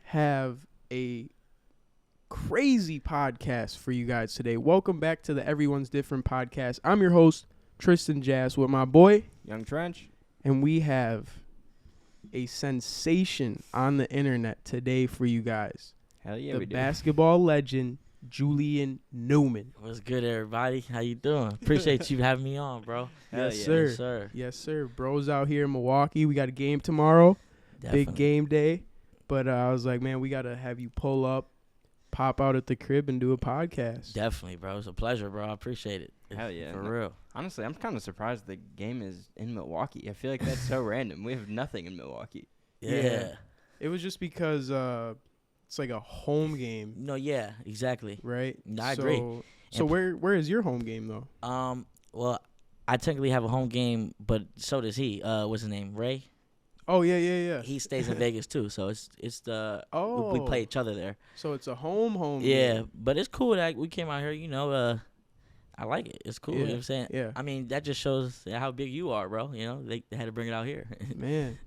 have a crazy podcast for you guys today. Welcome back to the Everyone's Different podcast. I'm your host, Tristan Jazz, with my boy, Young Trench. and we have a sensation on the internet today for you guys. Hell yeah, The we do. basketball legend, Julian Newman. What's good, everybody? How you doing? Appreciate you having me on, bro. Hell Yes, yeah. sir. Yes, sir. Yes, sir. Bro's out here in Milwaukee. We got a game tomorrow. Definitely. Big game day. But I was like, man, we got to have you pull up, pop out at the crib, and do a podcast. Definitely, bro. It's a pleasure, bro. I appreciate it. Hell yeah. For No, real. Honestly, I'm kind of surprised the game is in Milwaukee. I feel like that's so random. We have nothing in Milwaukee. Yeah. It was just because it's like a home game, No, yeah, exactly. right? No, I agree. So where is your home game, though? Well, I technically have a home game, but so does he. What's his name? Ray? Oh, yeah. He stays in Vegas, too. So it's the Oh. we play each other there. So it's a home Yeah, game. but it's cool that we came out here, I like it. It's cool, you know what I'm saying? Yeah. I mean, that just shows how big you are, bro. You know, they had to bring it out here. Man,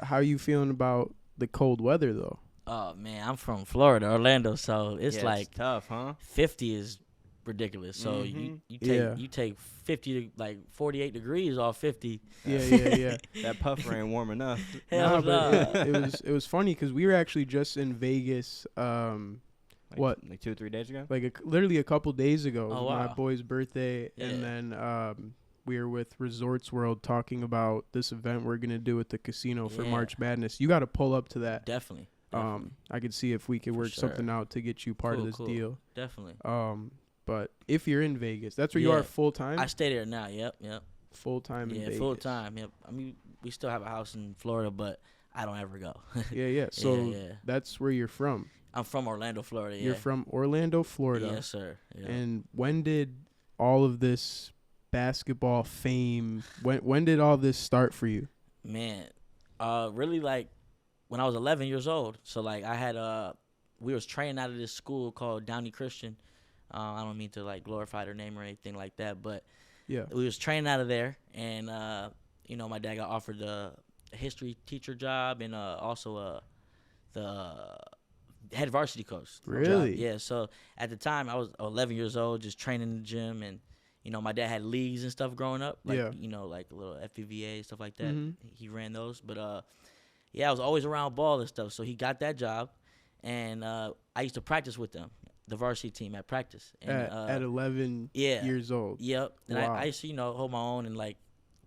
how you feeling about the cold weather, though? Oh, man, I'm from Florida, Orlando, so it's Yeah, like tough, huh? 50 is ridiculous. So Mhm. you take 50 to like 48 degrees off 50. Yeah. That puff ain't warm enough. Hell but no. it was funny because we were actually just in Vegas. Like, What? Like 2 or 3 days ago? Like literally a couple days ago. It Oh, was my wow. boy's birthday, Yeah. and then we were with Resorts World talking about this event we're gonna do at the casino for Yeah. March Madness. You got to pull up to that. Definitely. I could see if we could For work sure. something out to get you part of Cool, this cool. deal. Definitely. But if you're in Vegas, that's where you Yeah. are full time. I stay there now. Yep. Full time in Yeah, Vegas. full time. Yep. I mean, we still have a house in Florida, but I don't ever go. Yeah. So yeah. that's where you're from. I'm from Orlando, Florida. Yeah. You're from Orlando, Florida. Yes, sir. Yeah. And when did all of this basketball fame? When did all this start for you? Man, really like when I was 11 years old. So like I had we was training out of this school called Downey Christian. I don't mean to like glorify their name or anything like that, but Yeah. we was training out of there, and my dad got offered a history teacher job and also the head varsity coach. Really? job. Yeah. So at the time I was 11 years old, just training in the gym, and my dad had leagues and stuff growing up, like Yeah. like a little FPVA stuff like that. Mhm. He ran those, but I was always around ball and stuff. So he got that job, and I used to practice with them, the varsity team at practice. And, At 11 yeah. years old. Yep. And Wow. I used to, hold my own and like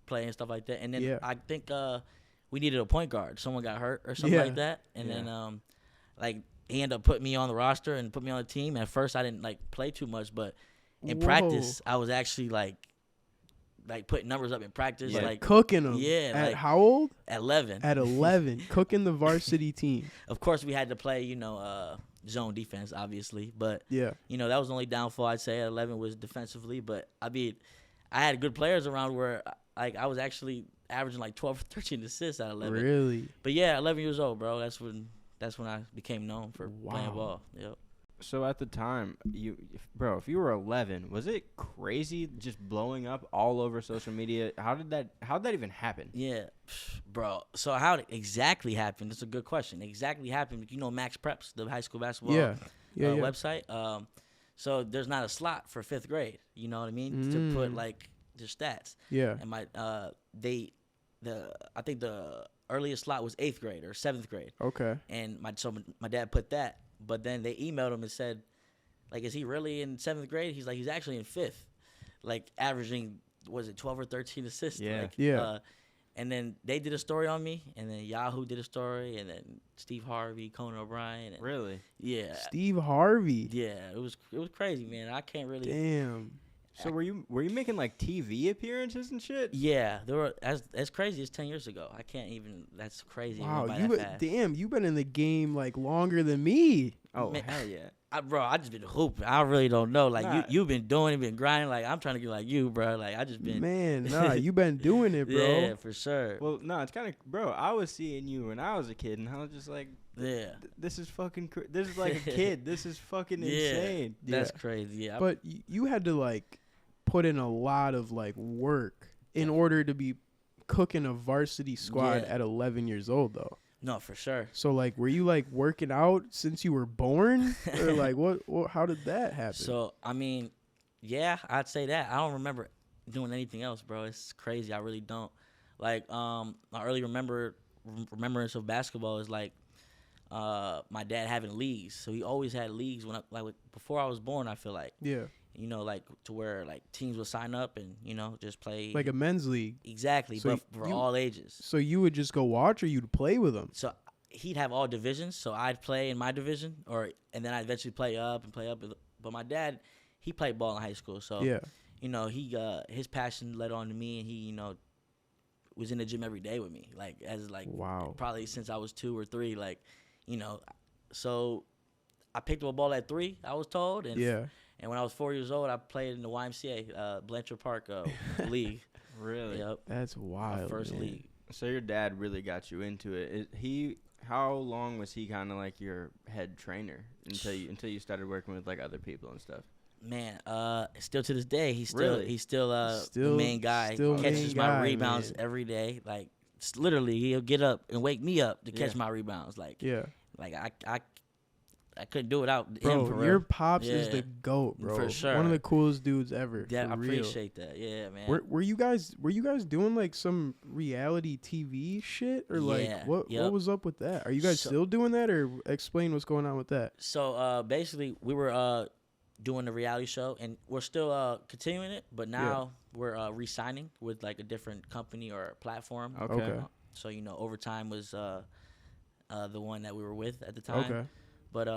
play and stuff like that. And then Yeah. I think we needed a point guard. Someone got hurt or something Yeah. like that. And Yeah. then like he ended up putting me on the roster and put me on the team. At first I didn't like play too much, but in Whoa. practice I was actually like putting numbers up in practice. Yeah. Like Cooking them. Yeah, At like- how old? at 11. At 11. Cooking the varsity team. Of course we had to play, zone defense obviously, but Yeah. that was the only downfall I'd say at 11 was defensively. But I mean, I had good players around where like I was actually averaging like 12 or 13 assists at 11. Really? But yeah, 11 years old, bro. That's when I became known for playing Wow. ball. Yep. So at the time, if you were 11, was it crazy just blowing up all over social media? How'd that even happen? Yeah, bro. So how it exactly happened? That's a good question. Exactly happened. Max Preps, the high school basketball Yeah. website. So there's not a slot for 5th grade. You know what I mean? To put like the stats. Yeah. And I think the earliest slot was 8th grade or 7th grade. Okay. And my dad put that, but then they emailed him and said, like, is he really in 7th grade? He's like, he's actually in 5th, like averaging, was it 12 or 13 assists? Yeah. Like, Yeah. and then they did a story on me, and then Yahoo did a story, and then Steve Harvey, Conan O'Brien. And Really? Yeah. Steve Harvey. Yeah, it was crazy, man. I can't really. Damn. So were you making like TV appearances and shit? Yeah, there were as crazy as 10 years ago. I can't even. That's crazy. It Wow. went by that fast. You've been in the game like longer than me. Oh, Man. hell yeah. I just been hooping. I really don't know. Like Nah. you've been doing it, been grinding. Like I'm trying to get like you, bro. Like I just been. Man, nah, you been doing it, bro. Yeah, for sure. Well, no, it's kind of, bro, I was seeing you when I was a kid, and I was just like, Yeah. this is fucking, this is like a kid. This is fucking Yeah. insane. That's Yeah. crazy. Yeah. But you had to like put in a lot of like work in Yeah. order to be cooking a varsity squad Yeah. at 11 years old, though. No, for sure. So like, were you like working out since you were born, or like what? How did that happen? So I mean, yeah, I'd say that. I don't remember doing anything else, bro. It's crazy. I really don't. Like, my early remembrance of basketball is like, my dad having leagues. So he always had leagues when before I was born. I feel like, Yeah, like to where like teams would sign up and just play like a men's league. exactly, So but for all ages. So you would just go watch, or you'd play with them? So he'd have all divisions. So I'd play in my division, and then I'd eventually play up. But my dad, he played ball in high school. So Yeah. he his passion led on to me, and he was in the gym every day with me, like Wow. probably since I was 2 or 3, like so I picked up a ball at 3, I was told, and Yeah. and when I was 4 years old, I played in the YMCA Blanchard Park league. Really? Yep, That's my wild. first man. league. So your dad really got you into it. How long was he kind of like your head trainer until you started working with like other people and stuff? Man, still to this day, he's Really? still the Still- main guy. still Catches main my guy, rebounds man. every day. Like literally, he'll get up and wake me up to catch Yeah. my rebounds. Like Yeah. I couldn't do it without him. Bro, For your real. pops is Yeah. the GOAT, bro. For sure. One of the coolest dudes ever. Yeah, for I real. appreciate that. Yeah, man. Were you guys doing like some reality TV shit, or like Yeah, what yep. was up with that? Are you guys So- still doing that, or explain what's going on with that? So basically, we were doing the reality show, and we're still continuing it, but now we're re-signing with like a different company or platform. Okay. So Overtime was the one that we were with at the time. Okay. But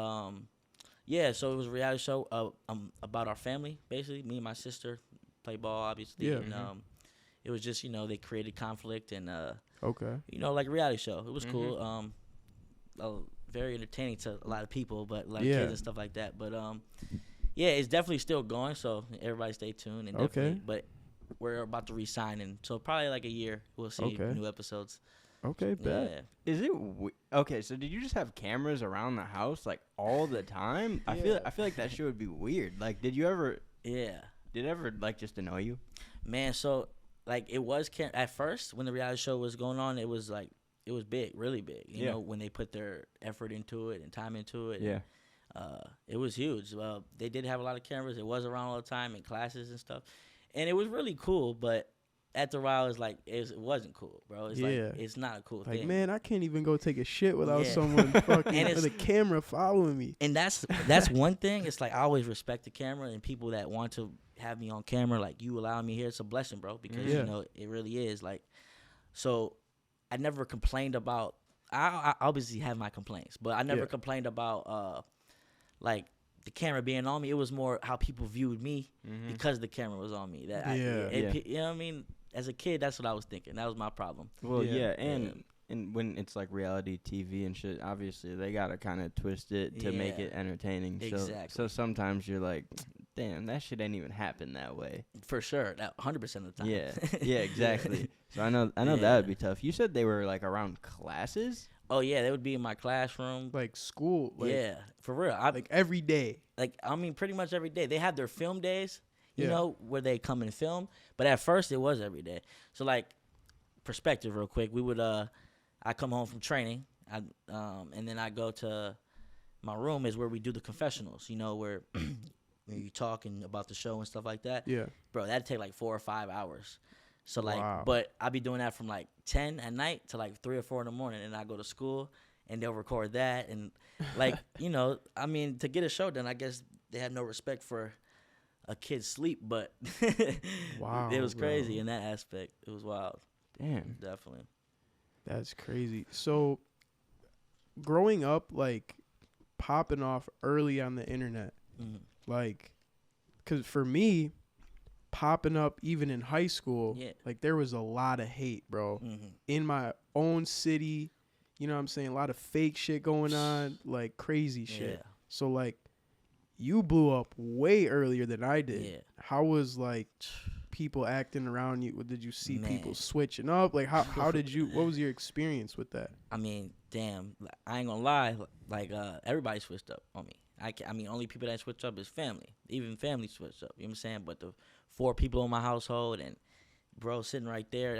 yeah, so it was a reality show about our family, basically. Me and my sister play ball, obviously. Yeah. And it was just they created conflict and Okay. like a reality show. It was Mhm. cool. Very entertaining to a lot of people, but a lot of Yeah. kids and stuff like that. But yeah, it's definitely still going. So everybody stay tuned. And Okay. definitely, but we're about to re-sign, and so probably like a year we'll see Okay. new episodes. Okay, bet. Yeah. Is it okay? So did you just have cameras around the house like all the time? I feel like that shit would be weird. Like, did it ever like just annoy you? Man, so like it was at first when the reality show was going on, it was big, really big. You Yeah. know, when they put their effort into it and time into it. Yeah. It was huge. Well, they did have a lot of cameras. It was around all the time in classes and stuff, and it was really cool. But after a while, it's like it wasn't cool, bro. It's like it's not a cool Like, thing. man, I can't even go take a shit without Yeah. someone fucking And with a camera following me. And that's one thing. It's like I always respect the camera and people that want to have me on camera. Like you allowing me here, it's a blessing, bro. Because Yeah. it really is. Like, so I never complained about. I obviously have my complaints, but I never Yeah. complained about like the camera being on me. It was more how people viewed me Mm-hmm. because the camera was on me. That Yeah. you know what I mean. As a kid, that's what I was thinking. That was my problem. Well, Yeah. and when it's like reality TV and shit, obviously they gotta kind of twist it to make Yeah. it entertaining. Exactly. So sometimes you're like, damn, that shit ain't even happen that way. For sure, that 100% of the time. Yeah, yeah, exactly. So I know Yeah. that would be tough. You said they were like around classes. Oh yeah, they would be in my classroom. Like school. Like, Yeah, for real. Like every day. I mean, pretty much every day. They have their film days, you Yeah. know, where they come and film. But at first, it was every day. So, like, perspective real quick. We would, I come home from training, and then I go to my room is where we do the confessionals, you know, where when you talking about the show and stuff like that. Yeah. Bro, that'd take like 4 or 5 hours. So, like, Wow. but I'd be doing that from like 10 at night to like 3 or 4 in the morning, and I go to school, and they'll record that. And, like, you know, I mean, to get a show done, I guess they had no respect for a kid's sleep, but Wow, it was crazy bro. in that aspect. It was wild, Damn. definitely. That's crazy. So, growing up, like, popping off early on the internet, Mhm. like, because for me, popping up even in high school, Yeah. like, there was a lot of hate, bro. Mhm. In my own city, you know what I'm saying? A lot of fake shit going on, like, crazy shit. Yeah. So, like, you blew up way earlier than I did. Yeah. How was, like, people acting around you? Did you see people Man. switching up? Like, how did you, what was your experience with that? I mean, damn, I ain't gonna lie. Like, everybody switched up on me. I mean, only people that switch up is family. Even family switched up. You know what I'm saying? But the 4 people in my household and bro sitting right there,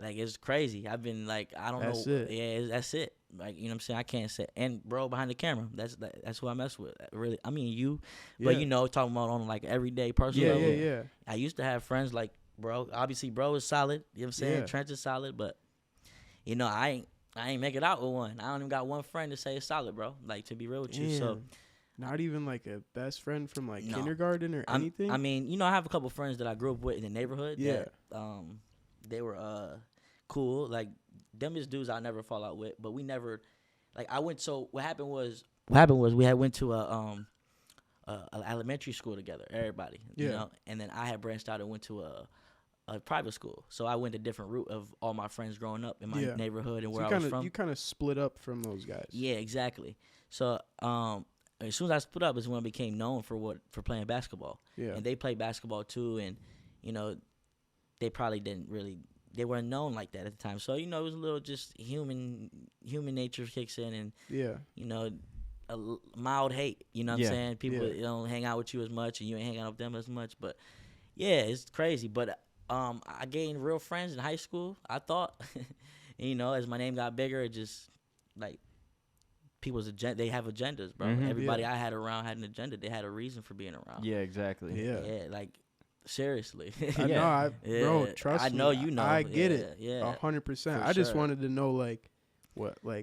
Like, it's crazy. I've been like, I don't That's know. it. Yeah, that's it. Like, you know what I'm saying? I can't say. And bro behind the camera, that's who I mess with. Really, I mean you, but Yeah. you know, talking about on like everyday personal Yeah, level. yeah. I used to have friends like bro. Obviously, bro is solid. You know what I'm saying? Yeah. Trent is solid, but you know, I ain't make it out with one. I don't even got one friend to say it's solid, bro. Like, to be real with you. So Damn. Not even like a best friend from like No. kindergarten or anything? I mean, you know, I have a couple friends that I grew up with in the neighborhood. Yeah. That, they were cool. Like, them is dudes I never fall out with, but we never, like, I went. So what happened was we had went to a elementary school together, everybody. You Yeah. know, and then I had branched out and went to a private school. So I went a different route of all my friends growing up in my Yeah. neighborhood and So where you I was from. You kind of split up from those guys. Yeah, exactly. So as soon as I split up is when I became known for playing basketball. Yeah. And they played basketball too, and you know, they probably they weren't known like that at the time. So, you know, it was a little just human nature kicks in, and Yeah. you know, mild hate. You know what Yeah. I'm saying? People don't hang out with you as much, and you ain't hanging out with them as much. But yeah, it's crazy. But I gained real friends in high school, I thought. And, you know, as my name got bigger, it just like people's they have agendas, bro. Mhm. Everybody I had around had an agenda. They had a reason for being around. Yeah, exactly. Yeah. Yeah, like seriously. I know, bro, Yeah, trust I me. know you know. I get Yeah, it. Yeah. 100%. for I just sure. wanted to know like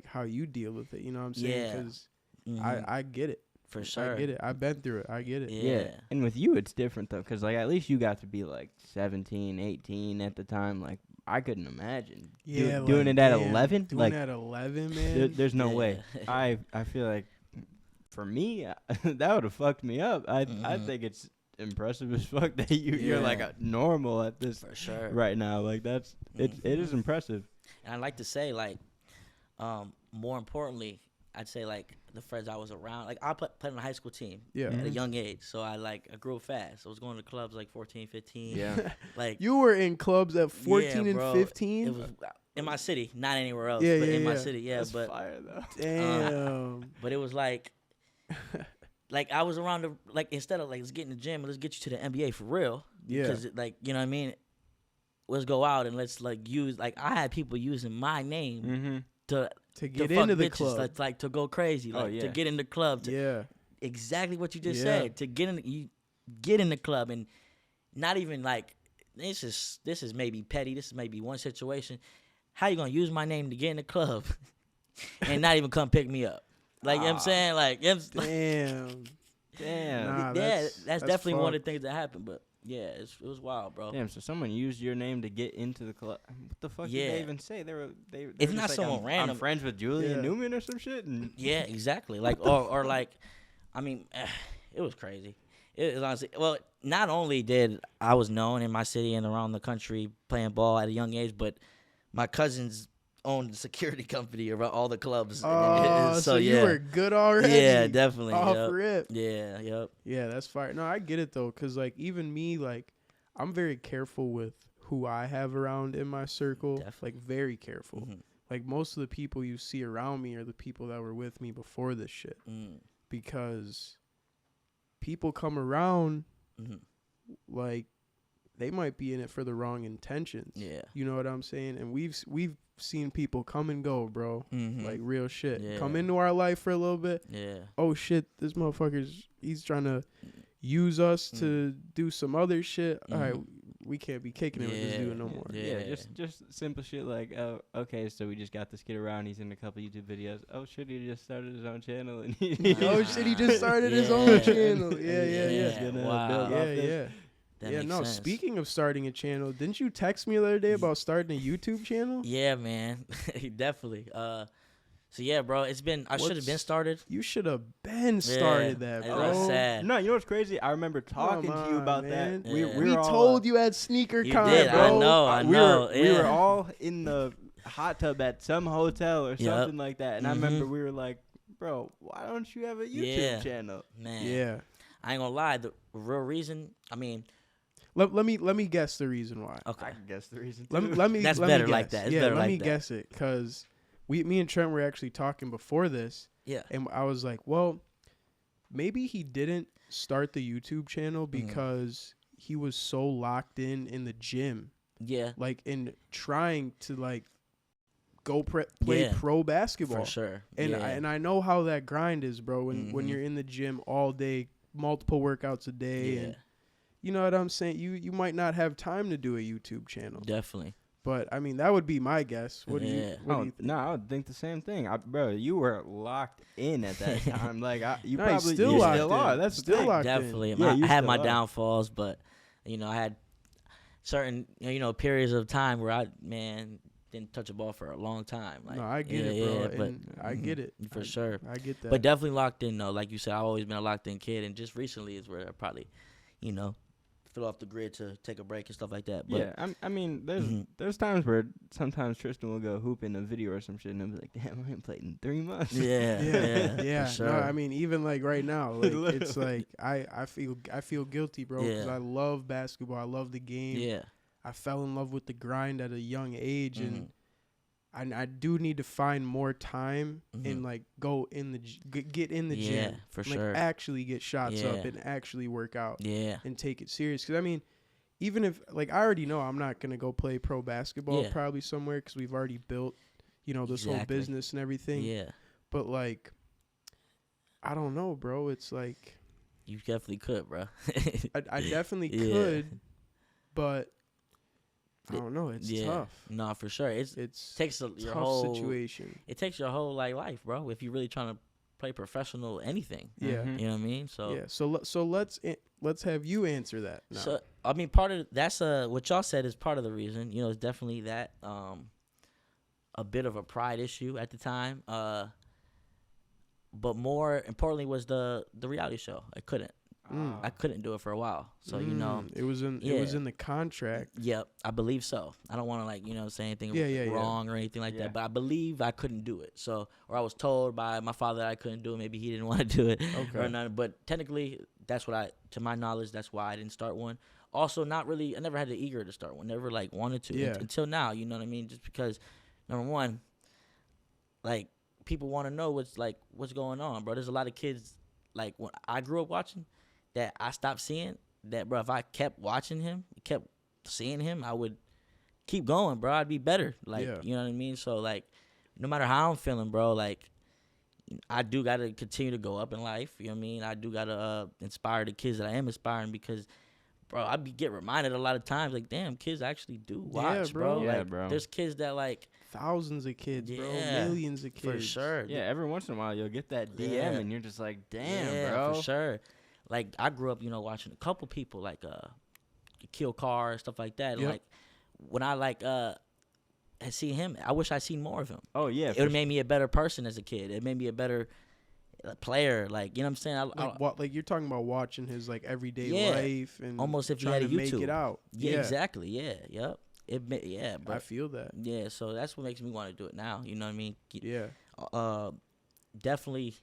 how you deal with it, you know what I'm saying? Yeah. Cuz Mhm. I get it. For sure. I get it. I've been through it. I get it. Yeah. And with you, it's different, though, because, like, at least you got to be, like, 17, 18 at the time. Like, I couldn't imagine Yeah, doing like, it at damn, 11. Doing Like, at 11, man. there's no Yeah. way. I feel like, for me, that would have fucked me up. I Mhm. think it's impressive as fuck that you're, like, Yeah. a normal at this For sure. right now. Like, it is impressive. And I'd like to say, like, more importantly, I'd say, like, the friends I was around. Like, I played on a high school team Yeah. at a Mhm. young age. So I grew up fast. I was going to clubs like 14, 15. Yeah. Like, You were in clubs at 14 yeah, and bro. 15? It was in my city, not anywhere else. Yeah, but yeah, in my yeah. city, yeah. That's But fire, though. Damn. but it was like I was around instead of like, let's get in the gym, let's get you to the NBA for real. Yeah. Because like, you know what I mean? Let's go out and let's like use, like, I had people using my name Mm-hmm. to To get fuck into the bitches, club. like to go crazy, Oh, like yeah. to get in the club. Yeah. Exactly what you just Yeah. said. To get in the club, and not even like, this is maybe petty. This is maybe one situation. How you gonna use my name to get in the club and not even come pick me up? Like, you know what I'm saying? Like, you know what I'm Damn. Damn. Nah, yeah, that's definitely one of fucked. the things that happened. But yeah, it was wild, bro. Damn, so someone used your name to get into the club. What the fuck did Yeah. they even say? They were It's just not like, someone I'm random. friends with Julian Yeah. Newman or some shit. And Yeah, exactly. Like, or like, I mean, it was crazy. It was honestly, well, not only did I was known in my city and around the country playing ball at a young age, but my cousins owned a security company around all the clubs. Oh, so you yeah. were good already. Yeah, definitely. Off Yep. rip. Yeah, yep. Yeah, that's fire. No, I get it though, cause like even me, like I'm very careful with who I have around in my circle. Definitely. Like very careful. Mhm. Like most of the people you see around me are the people that were with me before this shit, Mm. because people come around Mhm. like they might be in it for the wrong intentions. Yeah. You know what I'm saying? And we've seen people come and go, bro. Mhm. Like real shit. Yeah. Come into our life for a little bit. Yeah. Oh shit, this motherfucker's he's trying to use us to do some other shit. All right, we can't be kicking it with this dude no more. Yeah. yeah, just simple shit like, oh, okay, so we just got this kid around. He's in a couple YouTube videos. Oh shit, he just started his own channel. And Oh shit, he just started his Yeah. own channel. Yeah, yeah, Yeah. yeah. Gonna Wow. build off Yeah, this. yeah. That Yeah, makes no, sense. speaking of starting a channel, didn't you text me the other day about starting a YouTube channel? Yeah, man. Definitely. So yeah, bro, it's been, I should have been What's- started. You should have been started Yeah, that, it bro. was sad. No, you know what's crazy? I remember talking Come to you on, about man. that. Yeah. We were all, told you at sneaker You con, did, bro. I know, We were yeah. all in the hot tub at some hotel or Yep. something like that. And I Mhm. remember we were like, bro, why don't you have a YouTube Yeah. channel? Man. Yeah. I ain't gonna lie, the real reason, I mean, Let me guess the reason why. okay. I can guess the reason. Let me too. let me That's let me better guess. like that. It's yeah, better let like me that. guess it, cause me and Trent were actually talking before this, Yeah. and I was like, well, maybe he didn't start the YouTube channel Mm-hmm. because he was so locked in the gym Yeah. like in trying to like go play pro basketball. For sure. And I know how that grind is, bro. When you're in the gym all day, multiple workouts a day, and you know what I'm saying. You might not have time to do a YouTube channel. Definitely. But I mean, that would be my guess. What do you? What do you think? No, I would think the same thing, bro. You were locked in at that time. Like you No, probably still you locked still in. are. That's Still locked in. Definitely. Yeah, I had still my are. downfalls, but I had certain periods of time where I didn't touch a ball for a long time. Like, No, I get it, bro. but And I get it for sure. I get that. But definitely locked in though. Like you said, I've always been a locked in kid, and just recently is where I probably, fell off the grid to take a break and stuff like that. But Yeah, I mean, there's times where sometimes Tristan will go hoop in a video or some shit, and I'll be like, damn, I ain't played in 3 months. Yeah. For sure. No, I mean, even like right now, like it's like I feel guilty, bro, because I love basketball. I love the game. Yeah. I fell in love with the grind at a young age, and I do need to find more time and like go in the get in the gym, for like sure. actually get shots up and actually work out, Yeah. and take it serious. Because I mean, even if like I already know I'm not gonna go play pro basketball probably somewhere because we've already built, this whole business and everything. Yeah. But like, I don't know, bro. It's like You definitely could, bro. I definitely could, but I don't know. It's tough. No, for sure. It takes your tough whole situation. It takes your whole life, bro. If you're really trying to play professional anything, Yeah. you know what I mean. So yeah. So let's have you answer that. Now. So I mean, part of that's what y'all said is part of the reason. It's definitely that a bit of a pride issue at the time. But more importantly was the reality show. I couldn't do it for a while. So it was in the contract. Yep, I believe so. I don't want to say anything wrong or anything like that, but I believe I couldn't do it. So, or I was told by my father that I couldn't do it. Maybe he didn't want to do it or nothing. But technically, that's to my knowledge, that's why I didn't start one. Also, not really. I never had the eager to start one. Never wanted to until now. You know what I mean? Just because, number one, people want to know what's going on, bro. There's a lot of kids when I grew up watching that I stopped seeing. That, bro, if I kept watching him, kept seeing him, I would keep going, bro. I'd be better. You know what I mean? So no matter how I'm feeling, bro, I do gotta continue to go up in life. You know what I mean? I do gotta inspire the kids that I am inspiring because, bro, I get reminded a lot of times damn, kids actually do watch, bro. Yeah, bro. There's kids that thousands of kids, bro, millions of kids, for sure. Yeah, every once in a while you'll get that DM and you're just like, damn, bro. For sure. I grew up, watching a couple people kill cars, stuff like that. Yep. And when I had seen him, I wish I'd seen more of him. Oh yeah, it would have made me a better person as a kid. It made me a better player. You know what I'm saying? You're talking about watching his everyday life and almost if you trying had a to YouTube. make it out. Yeah, exactly. Yeah, yep. Bro. I feel that. Yeah, so that's what makes me want to do it now. You know what I mean? Yeah. Definitely.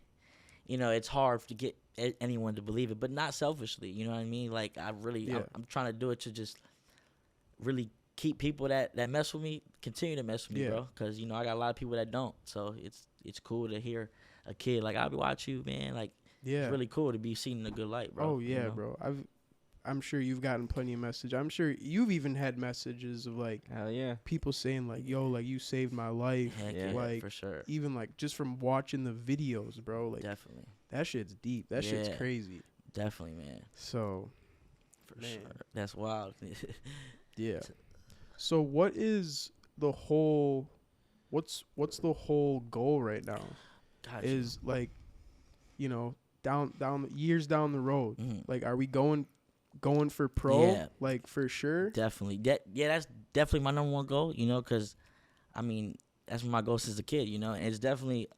It's hard to get anyone to believe it, but not selfishly. You know what I mean? I'm trying to do it to just really keep people that mess with me continue to mess with me, bro. Because I got a lot of people that don't. So it's cool to hear a kid I'll be watching you, man. It's really cool to be seen in a good light, bro. Oh yeah, bro. I'm sure you've gotten plenty of messages. I'm sure you've even had messages of hell yeah, people saying yo, you saved my life. Heck yeah, for sure. Even just from watching the videos, bro. Definitely. That shit's deep. That shit's crazy. Definitely, man. So, sure. That's wild. Yeah. So what is the whole? What's the whole goal right now? Gotcha. Is down years down the road. Mm-hmm. Are we going for pro? Yeah. For sure. Definitely. That's definitely my number one goal. Because I mean that's my goal since a kid. And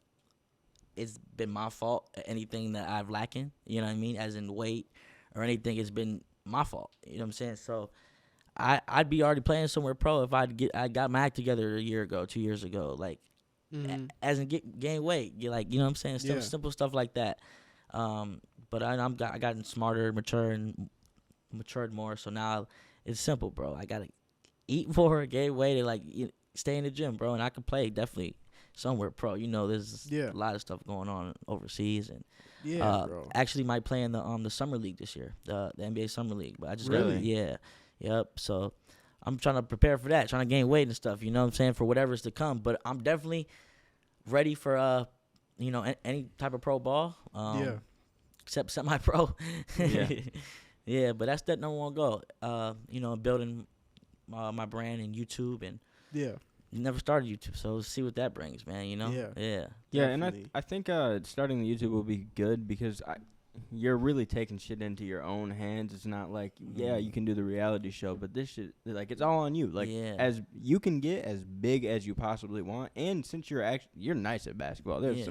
it's been my fault. Anything that I've lacking, you know what I mean, as in weight or anything, it's been my fault. You know what I'm saying? So I'd be already playing somewhere pro if I got my act together a year ago, 2 years ago, as in gain weight. You know what I'm saying? Simple stuff like that. But I gotten smarter, matured more. So now it's simple, bro. I gotta eat more, gain weight, and stay in the gym, bro. And I can play definitely somewhere pro. There's a lot of stuff going on overseas, and bro. actually might play in the summer league this year, the NBA summer league. But I just really? yep. So I'm trying to prepare for that, trying to gain weight and stuff. You know what I'm saying, for whatever's to come. But I'm definitely ready for any type of pro ball. Except semi-pro. Yeah. Yeah, but that's that number one goal. Building my brand and YouTube, and never started YouTube, so see what that brings, man. Yeah. And I think starting the YouTube will be good because you're really taking shit into your own hands. It's not like you can do the reality show, but this shit, like, it's all on you. Like, as you can get as big as you possibly want, and since you're nice at basketball, there's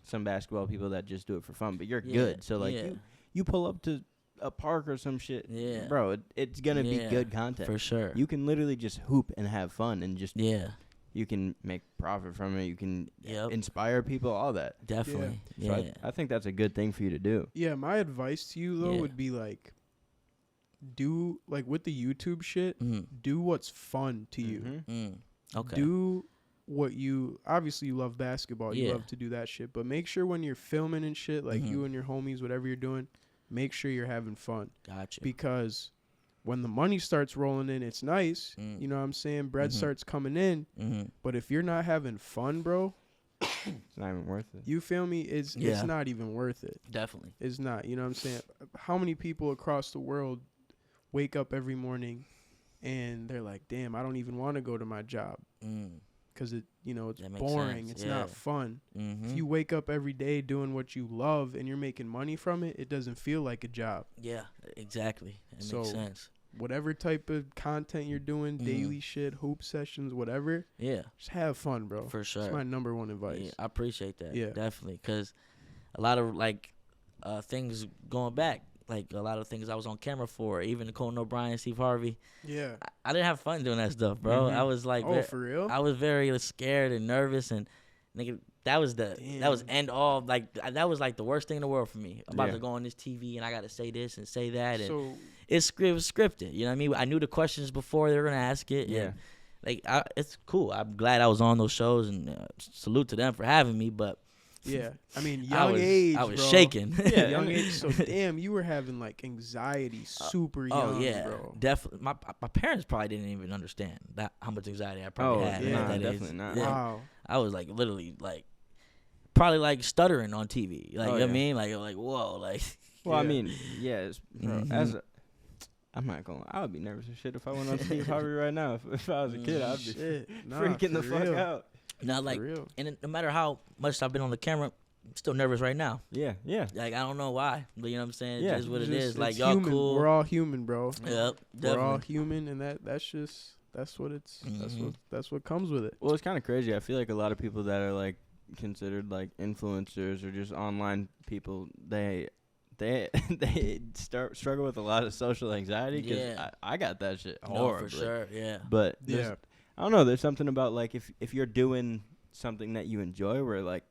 some basketball people that just do it for fun, but you're good. So like you pull up to a park or some shit, bro, it's gonna be good content for sure. You can literally just hoop and have fun and just you can make profit from it. You can inspire people, all that. Definitely. So I think that's a good thing for you to do. Yeah, my advice to you though would be like, do like with the YouTube shit, do what's fun to you. Okay. Do what you obviously you love basketball, you love to do that shit, but make sure when you're filming and shit, like you and your homies, whatever you're doing, make sure you're having fun. Gotcha. Because when the money starts rolling in, it's nice. You know what I'm saying? Bread starts coming in. But if you're not having fun, bro, it's not even worth it. You feel me? It's not even worth it. Definitely. It's not. You know what I'm saying? How many people across the world wake up every morning and they're like, damn, I don't even want to go to my job. Because it's boring. It's not fun. If you wake up every day doing what you love and you're making money from it, it doesn't feel like a job. Yeah, exactly. It makes sense. Whatever type of content you're doing, daily shit, hoop sessions, whatever. Yeah, just have fun, bro. For sure. That's my number one advice. Yeah, I appreciate that. Yeah, definitely. Because a lot of things going back. Like, a lot of things I was on camera for, even Conan O'Brien, Steve Harvey. Yeah. I didn't have fun doing that stuff, bro. I was like, for real? I was very scared and nervous, and nigga, that was end all. Like, that was like the worst thing in the world for me. I'm about to go on this TV and I got to say this and say that, and so it was scripted. You know what I mean? I knew the questions before they were gonna ask it. Yeah. And, it's cool. I'm glad I was on those shows, and salute to them for having me, but. Yeah, I mean, young age, I was bro. shaking. Yeah, young age. So damn, you were having like anxiety super young. Oh yeah, bro. Definitely. My parents probably didn't even understand how much anxiety I probably had. Yeah, that definitely age. not. Yeah. Wow. I was like literally probably stuttering on TV. Like, you know what I mean? Like whoa, like. Well, I mean, I'm not gonna. I would be nervous as shit if I went on Steve Harvey right now. If I was a kid, I'd be freaking the fuck out. Not like, and no matter how much I've been on the camera, I'm still nervous right now. Yeah. Like, I don't know why, but you know what I'm saying? Yeah. It is what it is. Like, y'all human. Cool. We're all human, bro. Yep, definitely. We're all human, and that's what it's. That's what comes with it. Well, it's kind of crazy. I feel like a lot of people that are like considered like influencers or just online people, they struggle with a lot of social anxiety because I got that shit horribly. For sure, yeah. But I don't know. There's something about like if you're doing something that you enjoy, where like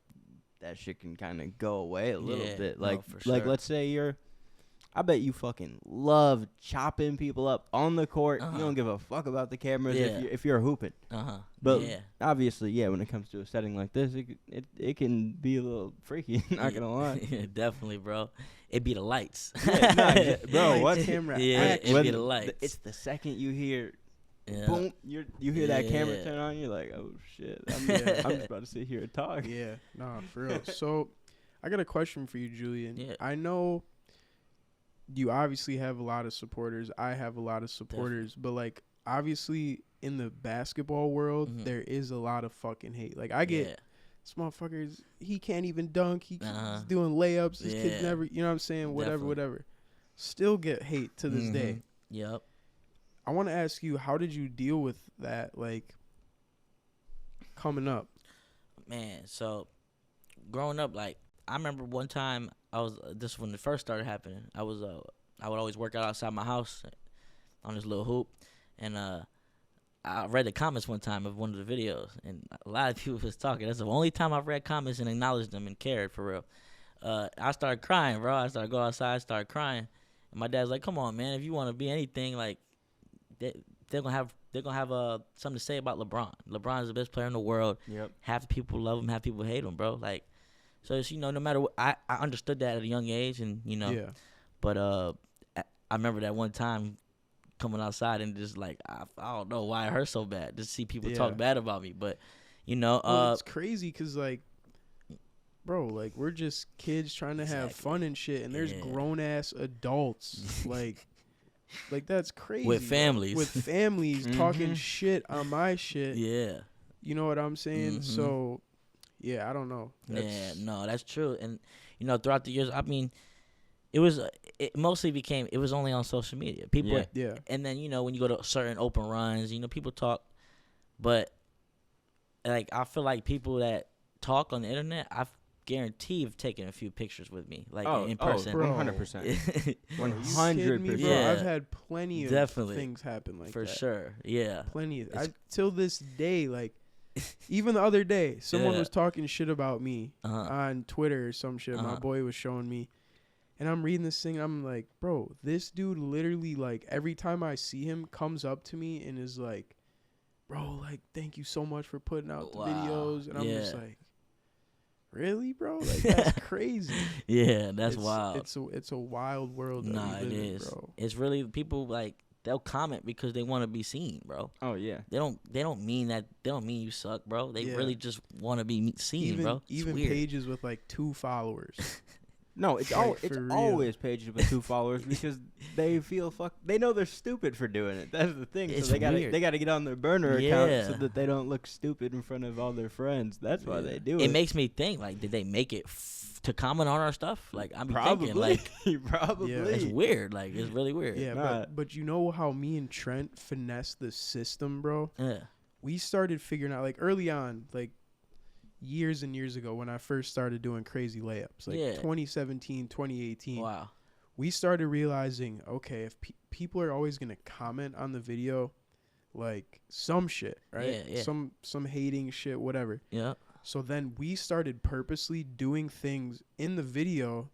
that shit can kind of go away a little bit. Like let's say I bet you fucking love chopping people up on the court. You don't give a fuck about the cameras if you're hooping. But obviously, when it comes to a setting like this, it can be a little freaky. Not gonna lie. Yeah, definitely, bro. It'd be the lights. Bro, what camera? Yeah, it'd be the lights. It's the second you hear. Boom! You hear that camera turn on, you're like, oh shit! I'm just about to sit here and talk. Yeah, nah, for real. So, I got a question for you, Julian. Yeah. I know you obviously have a lot of supporters. I have a lot of supporters, but like obviously in the basketball world, there is a lot of fucking hate. Like I get this motherfuckers. He can't even dunk. He's doing layups. This kid's never. You know what I'm saying? Whatever. Still get hate to this day. Yep. I want to ask you, how did you deal with that, like, coming up? Man, so, growing up, like, I remember one time, this when it first started happening, I would always work out outside my house on this little hoop, and I read the comments one time of one of the videos, and a lot of people was talking. That's the only time I've read comments and acknowledged them and cared, for real. I started crying, bro. I started going outside, started crying, and my dad's like, come on, man, if you want to be anything, like, they're gonna have something to say about LeBron. LeBron's the best player in the world. Yep. Half people love him, half people hate him, bro. Like, so it's, no matter what, I understood that at a young age, and But I remember that one time coming outside and just like I don't know why it hurts so bad to see people talk bad about me, but you know, it's crazy because like, bro, like we're just kids trying to have fun and shit, and there's grown ass adults like that's crazy with families talking shit on my shit. Yeah, you know what I'm saying? So yeah, I don't know. That's true. And you know, throughout the years, I mean, it mostly became, it was only on social media. People, and then, you know, when you go to certain open runs, you know, people talk, but like, I feel like people that talk on the internet, I guarantee have taken a few pictures with me, like in person. 100%. 100%. Yeah. I've had plenty of things happen like for that. sure. Yeah. Plenty. Till this day, like, even the other day, someone was talking shit about me on Twitter or some shit. My boy was showing me. And I'm reading this thing. I'm like, bro, this dude literally, like, every time I see him, comes up to me and is like, bro, like, thank you so much for putting out the videos. And I'm just like, really, bro? Like, that's crazy. Yeah, that's wild. It's a wild world that we live in, bro. It's really, people, like, they'll comment because they want to be seen, bro. Oh, yeah. They don't mean that. They don't mean you suck, bro. They really just want to be seen, bro. Even pages with, like, 2 followers. No, it's always pages with 2 followers because they feel they know they're stupid for doing it. That's the thing. So they gotta get on their burner account so that they don't look stupid in front of all their friends. That's why they do it. It makes me think, like, did they make it to comment on our stuff? Like, I'm thinking, like, probably. It's weird. Like, it's really weird. Yeah, but you know how me and Trent finessed the system, bro? Yeah. We started figuring out, like, early on, like, years and years ago when I first started doing crazy layups, like 2017, 2018. Wow. We started realizing, okay, if people are always going to comment on the video, like some shit, right? Yeah. Some hating shit, whatever. Yeah. So then we started purposely doing things in the video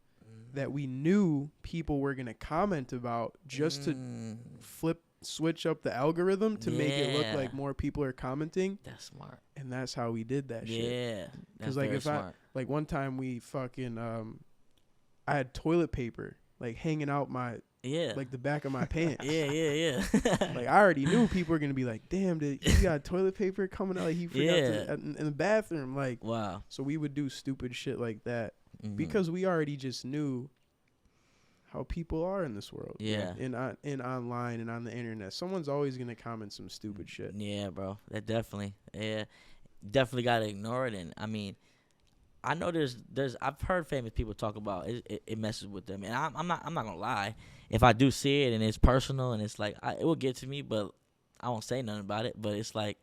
that we knew people were going to comment about just to switch up the algorithm to make it look like more people are commenting. That's smart. And that's how we did that shit. Yeah. Because like like one time we fucking I had toilet paper like hanging out my like the back of my pants. Yeah. Like I already knew people were gonna be like, damn, he got toilet paper coming out, like he forgot in the bathroom. Like, wow. So we would do stupid shit like that because we already just knew how people are in this world. Yeah. In online and on the internet. Someone's always going to comment some stupid shit. Yeah, bro. That definitely got to ignore it. And I mean, I know there's I've heard famous people talk about it messes with them. And I'm not going to lie. If I do see it and it's personal and it's like, it will get to me, but I won't say nothing about it. But it's like,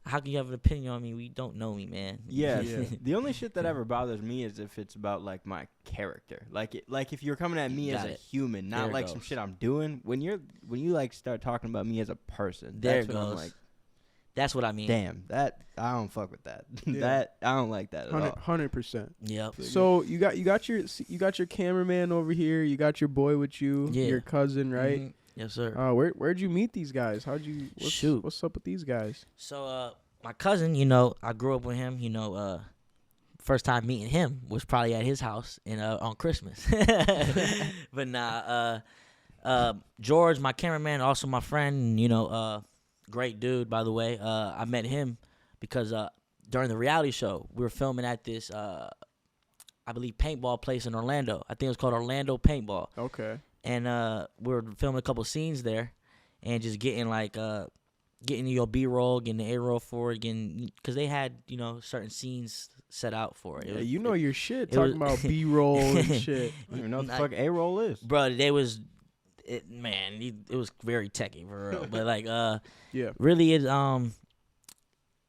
how can you have an opinion on me? We don't know me, man. Yeah. The only shit that ever bothers me is if it's about like my character. Like if you're coming at me as a human, not like some shit I'm doing. When you like start talking about me as a person, that's when I'm like, that's what I mean. Damn, that I don't fuck with that. That I don't like that at all. 100%. Yep. So you got your cameraman over here. You got your boy with you. Your cousin, right? Mm-hmm. Yes, sir. Where'd you meet these guys? What's up with these guys? So, my cousin, you know, I grew up with him. You know, first time meeting him was probably at his house on Christmas. But George, my cameraman, also my friend. You know, great dude, by the way. I met him because during the reality show we were filming at this, I believe, paintball place in Orlando. I think it was called Orlando Paintball. Okay. And we were filming a couple scenes there, and just getting your B-roll, getting the A-roll for it, because they had, you know, certain scenes set out for it. Yeah, you know your shit, talking about B-roll and shit. I don't even know what the fuck A-roll is. Bro, it was very techy for real. But really is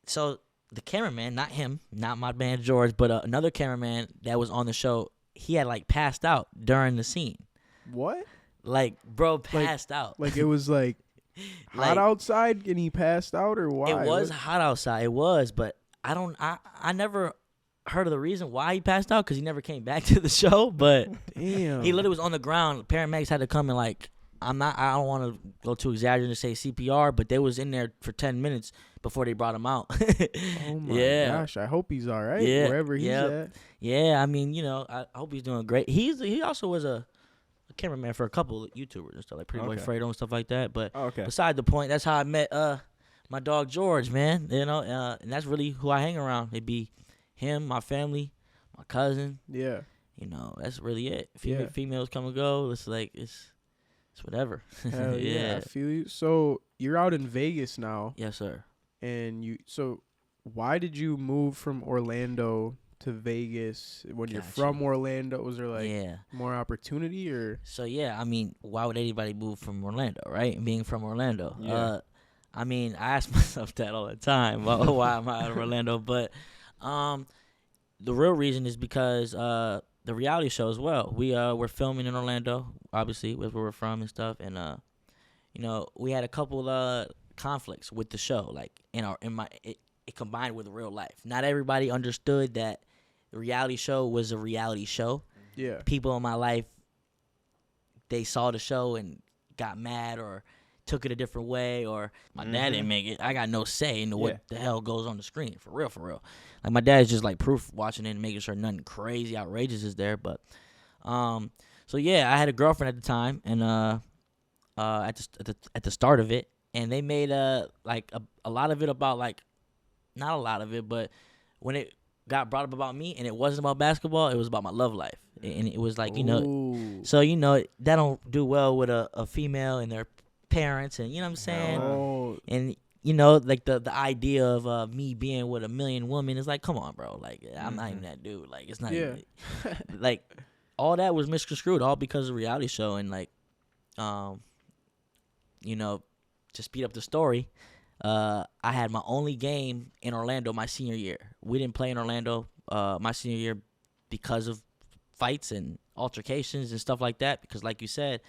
so the cameraman, not him, not my man George, but another cameraman that was on the show, he had like passed out during the scene. What? Like, bro, passed out. Like it was like hot outside and he passed out, or why? It was hot outside. It was, but I never heard of the reason why he passed out because he never came back to the show. But damn, he literally was on the ground. Paramedics had to come and like, I don't want to go too exaggerated and say CPR, but they was in there for 10 minutes before they brought him out. Oh my gosh, I hope he's all right wherever he's at. Yeah, I mean, you know, I hope he's doing great. He also was a cameraman for a couple of YouTubers and stuff, like Pretty Boy Fredo and stuff like that. But okay. beside the point, that's how I met my dog George, man. You know, and that's really who I hang around. It'd be him, my family, my cousin. Yeah. You know, that's really it. Females come and go. It's like it's whatever. Hell yeah, I feel you. So you're out in Vegas now. Yes, sir. And why did you move from Orlando to Vegas? When you're from Orlando, was there like more opportunity or? So I mean, why would anybody move from Orlando, right? Being from Orlando. Yeah. I mean, I ask myself that all the time. Why am I out of Orlando? But the real reason is because the reality show as well. We're filming in Orlando, obviously, where we're from and stuff. And you know, we had a couple conflicts with the show. Like it combined with real life. Not everybody understood that the reality show was a reality show. Yeah. People in my life, they saw the show and got mad or took it a different way, or my dad didn't make it. I got no say into what the hell goes on the screen. For real. Like, my dad's just like proof watching it and making sure nothing crazy, outrageous is there. But, so I had a girlfriend at the time, and at the start of it, and they made like a lot of it about, like, not a lot of it, but when it got brought up about me and it wasn't about basketball, it was about my love life. And it was like, you know, so, you know, that don't do well with a female and their parents, and you know what I'm saying? And you know, like the idea of me being with a million women is like, come on, bro. Like, I'm not even that dude. Like, it's not even, like, all that was misconstrued, all because of the reality show. And like, you know, to speed up the story, I had my only game in Orlando my senior year. We didn't play in Orlando my senior year because of fights and altercations and stuff like that. Because like you said,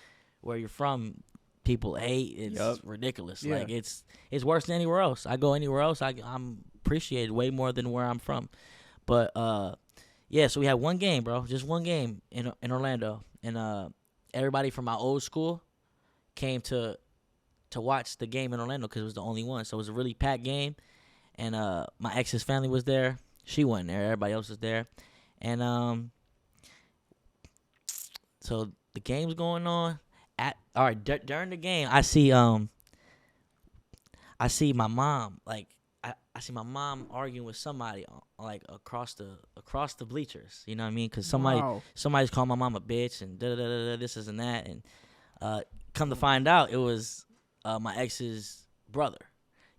where you're from, people hate. It's ridiculous. Yeah. Like, it's worse than anywhere else. I go anywhere else, I'm appreciated way more than where I'm from. But so we had one game, bro, just one game in Orlando, and everybody from my old school came to watch the game in Orlando because it was the only one. So it was a really packed game, and my ex's family was there. She wasn't there. Everybody else was there, and so the game's going on. During the game, I see my mom, like, I see my mom arguing with somebody, like, across the bleachers. You know what I mean? Because somebody's calling my mom a bitch and this and that, and come to find out, it was my ex's brother.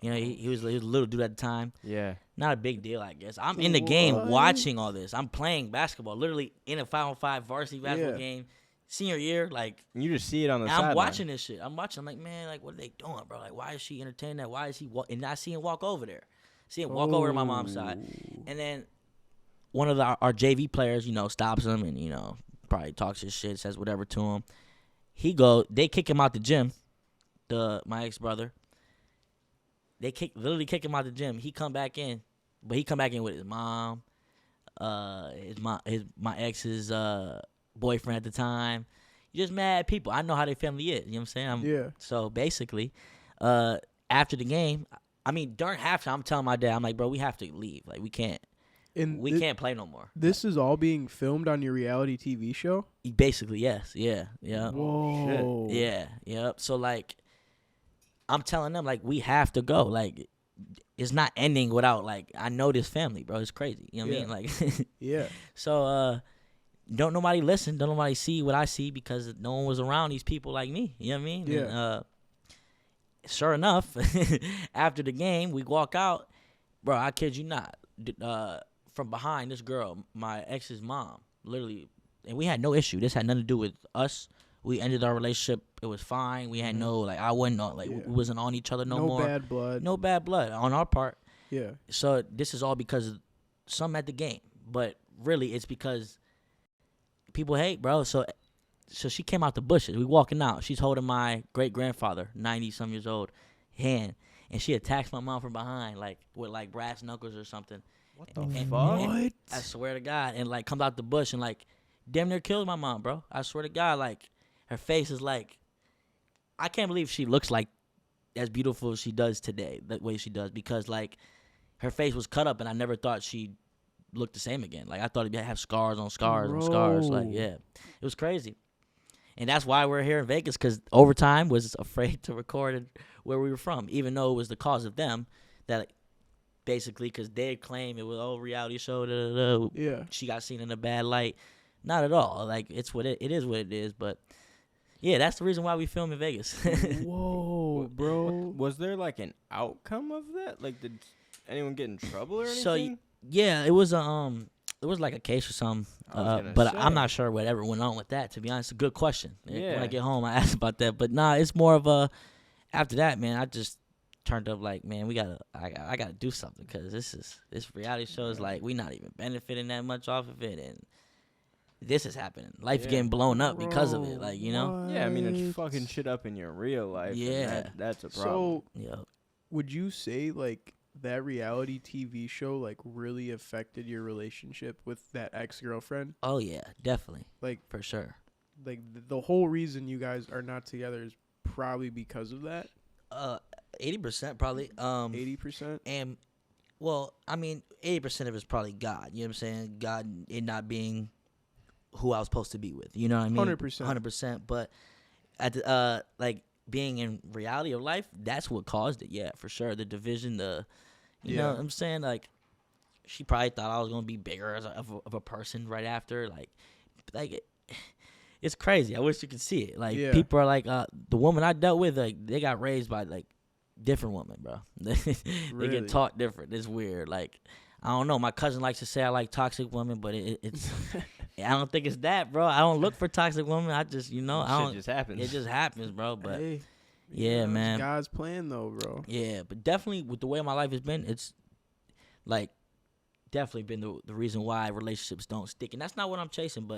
You know, he was a little dude at the time. Yeah. Not a big deal, I guess. I'm in the game watching all this. I'm playing basketball, literally in a 5-on-5 varsity basketball game. Senior year, like, you just see it on the side. I'm watching this shit. I'm like, man, like, what are they doing, bro? Like, why is she entertaining that? Why is he and not seeing walk over there? See him walk over to my mom's side, and then one of our JV players, you know, stops him and, you know, probably talks his shit, says whatever to him. They kick him out the gym. My ex brother. They literally kick him out the gym. He come back in, but he come back in with his mom, my ex's boyfriend at the time. You're just mad people. I know how their family is. You know what I'm saying? So basically, after the game, I mean, during halftime, I'm telling my dad, I'm like, bro, we have to leave. Like, we can't play no more. This is all being filmed on your reality TV show? Basically, yes. Yeah. Whoa. Shit. Yeah. Yep. So, like, I'm telling them, like, we have to go. Like, it's not ending without, like, I know this family, bro. It's crazy. You know what I mean? Like, yeah. So, don't nobody listen. Don't nobody see what I see because no one was around these people like me. You know what I mean? Yeah. And, sure enough, after the game, we walk out. Bro, I kid you not. From behind this girl, my ex's mom, literally, and we had no issue. This had nothing to do with us. We ended our relationship. It was fine. We had no, like, I wasn't on, like, we wasn't on each other no more. No bad blood. No bad blood on our part. Yeah. So this is all because of some at the game. But really, it's because people hate, bro. So she came out the bushes. We walking out. She's holding my great-grandfather, 90-some years old, hand. And she attacks my mom from behind, like, with, like, brass knuckles or something. What the fuck? And I swear to God. And, like, comes out the bush and, like, damn near killed my mom, bro. I swear to God, like, her face is like, I can't believe she looks like as beautiful as she does today, the way she does. Because, like, her face was cut up, and I never thought she'd look the same again. Like, I thought it'd have scars on scars on scars. Like, yeah. It was crazy. And that's why we're here in Vegas, because Overtime was afraid to record where we were from, even though it was the cause of them that basically, because they claim it was reality show. Yeah. She got seen in a bad light. Not at all. Like, it's what it is what it is. But yeah, that's the reason why we film in Vegas. Whoa, bro. Was there like an outcome of that? Like, did anyone get in trouble or anything? So yeah, it was like a case or something. But I'm not sure whatever went on with that. To be honest, a good question. Yeah. When I get home, I ask about that. But nah, it's more of a. After that, man, I just turned up like, man, I gotta do something, because this reality show is like, we not even benefiting that much off of it, and this is happening. Life's getting blown up because of it, like, you know. Yeah, I mean, it's fucking shit up in your real life. Yeah, that's a problem. So, would you say like that reality TV show like really affected your relationship with that ex-girlfriend? Oh yeah, definitely. Like, for sure. Like the whole reason you guys are not together is probably because of that. 80% probably. 80%. And well, I mean, 80% of it's probably God. You know what I'm saying? God, it not being who I was supposed to be with. You know what I mean? 100%. 100%. But at the, like, being in reality of life, that's what caused it. Yeah, for sure. The division, you know what I'm saying? Like, she probably thought I was gonna be bigger of a person right after. Like it's crazy. I wish you could see it. Like, people are like, the woman I dealt with, like, they got raised by like different women, bro. They get taught different. It's weird. Like, I don't know. My cousin likes to say I like toxic women, but it's I don't think it's that, bro. I don't look for toxic women. I just, I don't. Shit just happens. It just happens, bro. But hey, yeah, man. It's God's plan, though, bro. Yeah, but definitely with the way my life has been, it's like definitely been the reason why relationships don't stick, and that's not what I'm chasing,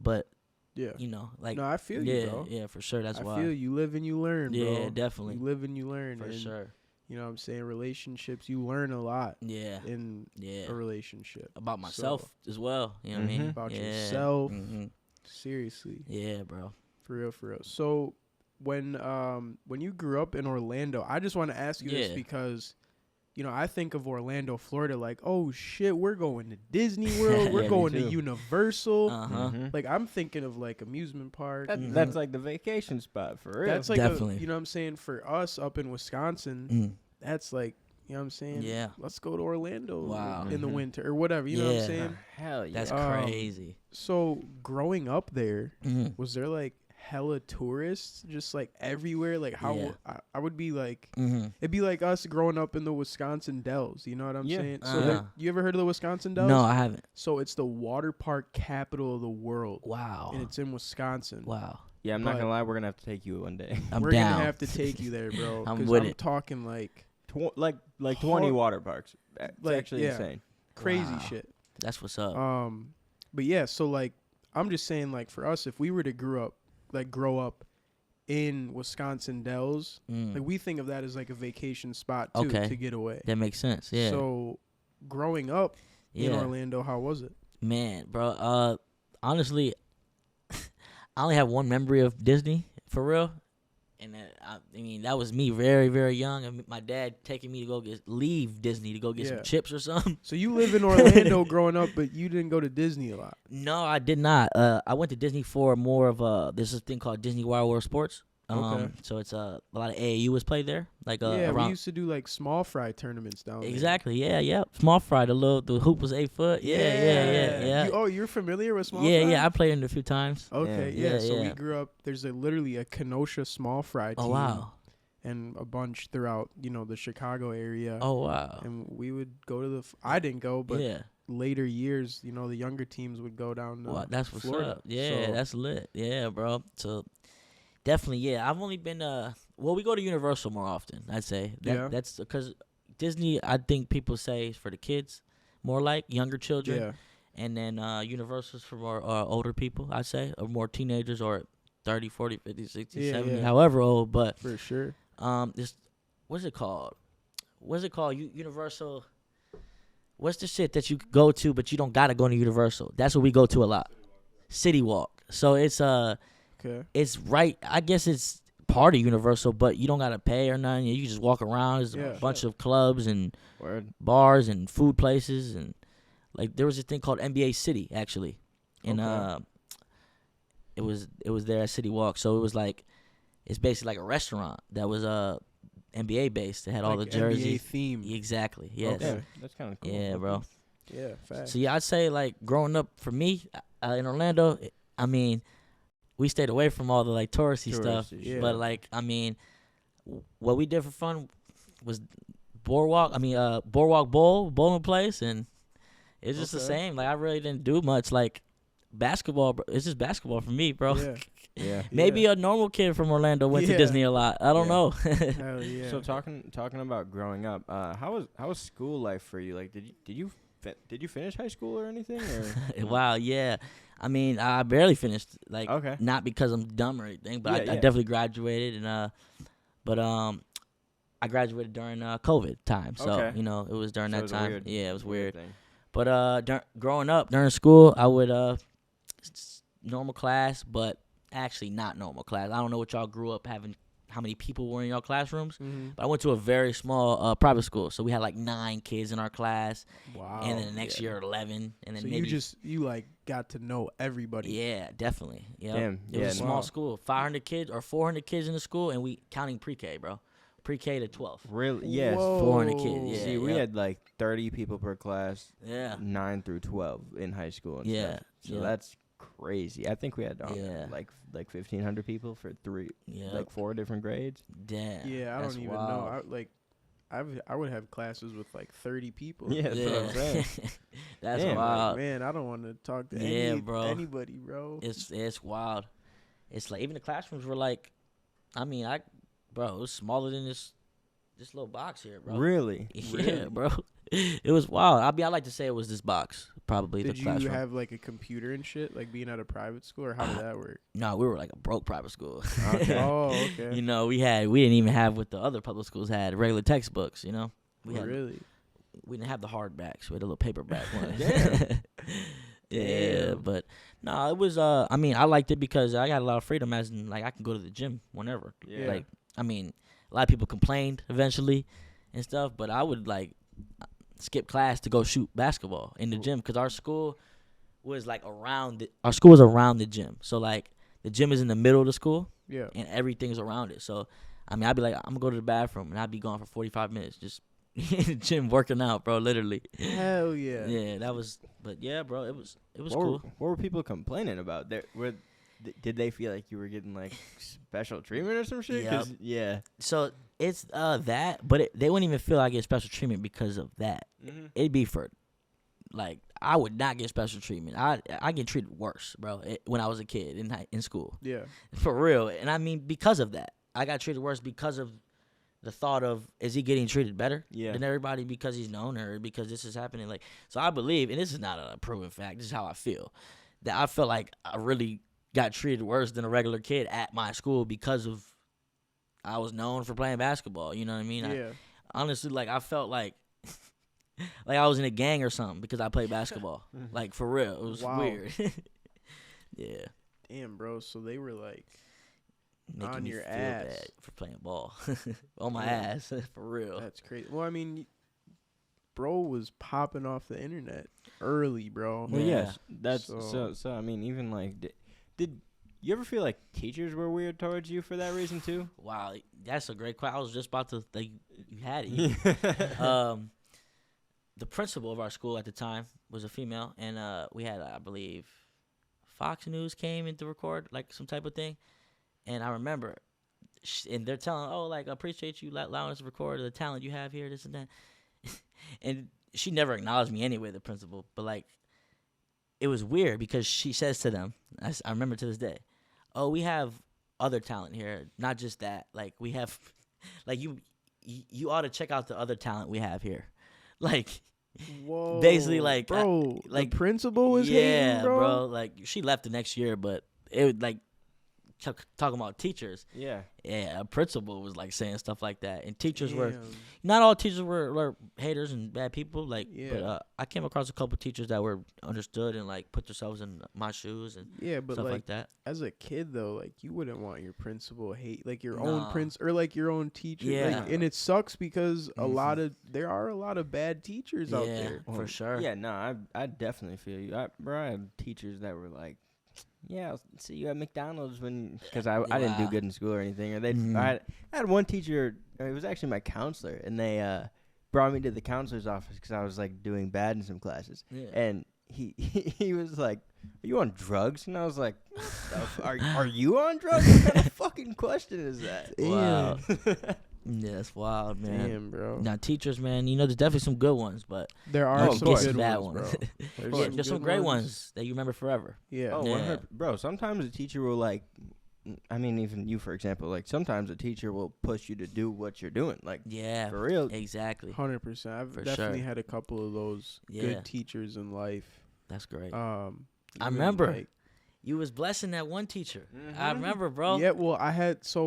but yeah, like, no, I feel you, bro. Yeah, for sure. That's why I feel you live and you learn, bro. Yeah, definitely. You live and you learn, for sure. You know what I'm saying? Relationships, you learn a lot. Yeah. In a relationship. About myself as well. You know what I mean? About yourself. Seriously. Yeah, bro. For real. So when you grew up in Orlando, I just want to ask you this because, I think of Orlando, Florida, like, oh shit, we're going to Disney World, we're going to Universal. Like, I'm thinking of like amusement park. That's like the vacation spot for real. That's like definitely. You know what I'm saying? For us up in Wisconsin, that's like, you know what I'm saying? Yeah. Let's go to Orlando Wow. in the winter or whatever. You know what I'm saying? Hell yeah. That's crazy. So growing up there, was there like hella tourists just like everywhere? Like how I would be like, it'd be like us growing up in the Wisconsin Dells. You know what I'm saying? So you ever heard of the Wisconsin Dells? No, I haven't. So it's the water park capital of the world. Wow. And it's in Wisconsin. Wow. Yeah, I'm not gonna lie. We're gonna have to take you one day. We're gonna have to take you there, bro. I'm with it. Talking like 20 water parks. It's actually insane. Crazy shit. That's what's up. But yeah, so like I'm just saying, like, for us, if we were to grow up in Wisconsin Dells, like, we think of that as like a vacation spot too, to get away. That makes sense. Yeah. So growing up in Orlando, how was it? Man, bro, honestly, I only have one memory of Disney for real. And I mean, that was me very, very young. And my dad taking me to leave Disney to go get some chips or something. So you live in Orlando growing up, but you didn't go to Disney a lot. No, I did not. I went to Disney for more of there's this thing called Disney Wild World Sports. So it's a lot of AAU was played there. Like we used to do like small fry tournaments down there. Exactly. Yeah. Small fry. The hoop was 8 foot. Yeah. You're familiar with small fry? Yeah. I played in it a few times. Okay. So we grew up. There's literally a Kenosha small fry team. Oh wow. And a bunch throughout the Chicago area. Oh wow. And we would go to I didn't go, but later years, the younger teams would go down to that's what's Florida. up. Yeah, that's lit. Yeah, bro. So definitely, I've only been we go to Universal more often, I'd say. That's because Disney, I think people say, is for the kids, more like younger children. Yeah. And then Universal's for more older people, I'd say, or more teenagers, or 30, 40, 50, 60, 70, however old. But for sure. What's it called? Universal. What's the shit that you go to, but you don't gotta go to Universal? That's what we go to a lot. City Walk. So it's okay. It's right. I guess it's part of Universal, but you don't gotta pay or nothing. You just walk around. There's a bunch of clubs and bars and food places, and like there was this thing called NBA City actually, and it was there at City Walk. So it was like, it's basically like a restaurant that was NBA based. It had all the jerseys. NBA theme. Exactly. Yes. Okay. That's kind of cool. Yeah, bro. Yeah, facts. So yeah, I'd say like growing up for me in Orlando, I mean, we stayed away from all the like touristy stuff. Yeah. But like, I mean, what we did for fun was Boardwalk bowling place, and it's just the same. Like I really didn't do much. Like basketball, bro. It's just basketball for me, bro. Yeah. Yeah. Maybe a normal kid from Orlando went to Disney a lot. I don't know. Hell yeah. So talking about growing up, how was school life for you? Like, did you finish high school or anything? Or? Wow, yeah. I mean, I barely finished. Like, okay. Not because I'm dumb or anything, but Yeah, I definitely graduated, and I graduated during COVID time. So Okay. you know, it was during So that it was time. weird, Yeah, it was weird. thing. But growing up during school, I would normal class, but actually not normal class. I don't know what y'all grew up having, how many people were in your classrooms, but I went to a very small private school, so we had like 9 kids in our class. Wow. And then the next year 11, and then so maybe you like got to know everybody. yeah, definitely. Yeah, Damn, it was a small wow. school, 500 kids or 400 kids in the school, and we counting pre-K, bro, pre-K to 12. Really? Yes. Whoa. 400 kids. Yeah, See, we had like 30 people per class, Yeah. 9 through 12 in high school and Yeah, stuff. So yeah. that's crazy. I think we had Yeah. like 1,500 people for Yeah. like 4 different grades. Damn. Yeah, I that's don't even wild. know. I would have classes with like 30 people. Yeah, that's what I'm saying. That's Damn, wild. Man, I don't want to talk to anybody, bro. It's wild. It's like even the classrooms were like, I mean, bro, it was smaller than this little box here, bro. Really? Yeah, Really? bro. It was wild. I like to say it was this box, probably. Did the you classroom. have like a computer and shit, like being at a private school, or how did that work? No, we were like a broke private school. Okay. Oh, okay. You know, we didn't even have what the other public schools had, regular textbooks. You know, Really? we didn't have the hardbacks. We had a little paperback one. Damn. Yeah, Damn. but no, it was. I mean, I liked it because I got a lot of freedom, as in like I can go to the gym whenever. Yeah. Like, I mean, a lot of people complained eventually and stuff, but I would like skip class to go shoot basketball in the gym because our school was like around the gym. So like the gym is in the middle of the school. Yeah. And everything's around it. So I mean, I'd be like, I'm gonna go to the bathroom, and I'd be gone for 45 minutes just in the gym working out, bro. Literally. Hell yeah. Yeah, that was. But yeah, bro, it was what cool. What were people complaining about? Did they feel like you were getting like special treatment or some shit? Yep. 'Cause, yeah. So it's that, but they wouldn't even feel I get special treatment because of that. Mm-hmm. It'd be for, like, I would not get special treatment. I get treated worse, bro, when I was a kid in school. Yeah. For real. And I mean, because of that, I got treated worse because of the thought of, is he getting treated better than everybody because he's known or because this is happening? Like, so I believe, and this is not a proven fact, this is how I feel, that I felt like I really got treated worse than a regular kid at my school because of I was known for playing basketball. You know what I mean? Yeah. Honestly, like, I felt like like I was in a gang or something because I played basketball. Like, for real. It was weird. Yeah. Damn, bro. So they were like Making on me your feel ass bad for playing ball. On my Yeah. ass. For real. That's crazy. Well, I mean, bro was popping off the internet early, bro. Well, Yeah. yes. That's so. I mean, even like, did you ever feel like teachers were weird towards you for that reason too? Wow, that's a great question. I was just about to, like, you had it. The principal of our school at the time was a female, and we had, I believe, Fox News came in to record, like, some type of thing. And I remember, and they're telling, oh, like, I appreciate you allowing us to record the talent you have here, this and that. And she never acknowledged me anyway, the principal. But, like, it was weird because she says to them, I remember to this day, oh, we have other talent here, not just that. Like, we have, like, you ought to check out the other talent we have here. Like, Whoa. basically, like, bro, like, the principal was hating, bro. Like, she left the next year, but it would, like, talking about teachers. Yeah. Yeah, a principal was like saying stuff like that, and teachers were Damn. not all teachers were haters and bad people. Like, Yeah. but I came across a couple teachers that were understood and like put themselves in my shoes and Yeah, but stuff like like that. as a kid though, like you wouldn't want your principal hate like your Nah. own or like your own teacher. Yeah. Like, and it sucks because there are a lot of bad teachers out Yeah, there. for sure. Yeah, no, I definitely feel you. I had teachers that were like, yeah, I'll see you at McDonald's because I didn't do good in school or anything. Or I had one teacher, it was actually my counselor, and they brought me to the counselor's office because I was like doing bad in some classes. Yeah. And he was like, "Are you on drugs?" And I was like, are you on drugs? What kind of fucking question is that? Wow. Yeah, that's wild, man. Damn, bro. Now, teachers, man, there's definitely some good ones, but there are some good bad ones, bro. There's some great ones that you remember forever. Yeah. Oh, yeah. Bro, sometimes a teacher will, like, I mean, even you, for example, like, sometimes a teacher will push you to do what you're doing. Like, yeah, for real. Exactly. 100%. I've definitely had a couple of those good teachers in life. That's great. I remember. You was blessing that one teacher. Mm-hmm. I remember, bro. Yeah, well,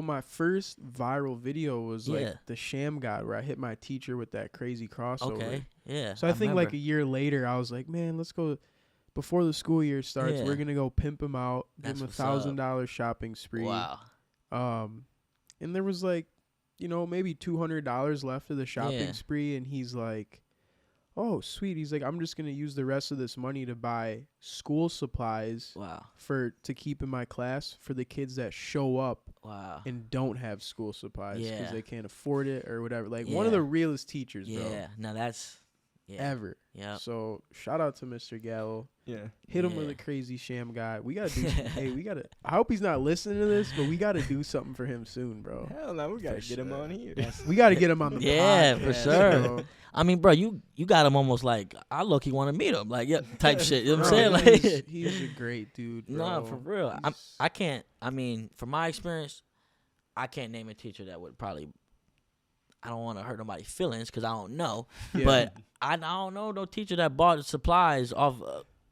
my first viral video was like the Sham God, where I hit my teacher with that crazy crossover. Okay, yeah. So I think like a year later, I was like, man, let's go before the school year starts. Yeah. We're gonna go pimp him out, give him $1,000 shopping spree. Wow. And there was like, maybe $200 left of the shopping spree, and he's like, oh, sweet. He's like, I'm just going to use the rest of this money to buy school supplies to keep in my class for the kids that show up and don't have school supplies because they can't afford it or whatever. Like, one of the realest teachers, bro. Yeah, now that's... ever. Yeah. So, shout out to Mr. Gallo. Yeah. Hit him with a crazy Sham guy. We got to do I hope he's not listening to this, but we got to do something for him soon, bro. Hell no, we got to get him on here. We got to get him on the podcast, for sure. Bro. I mean, bro, you got him almost like, I low-key want to meet him. Like, type shit. You know what I'm saying? Like, he's a great dude, bro. No, for real. I can't, from my experience, I can't name a teacher that would probably... I don't want to hurt nobody's feelings because I don't know. Yeah. But I don't know no teacher that bought supplies off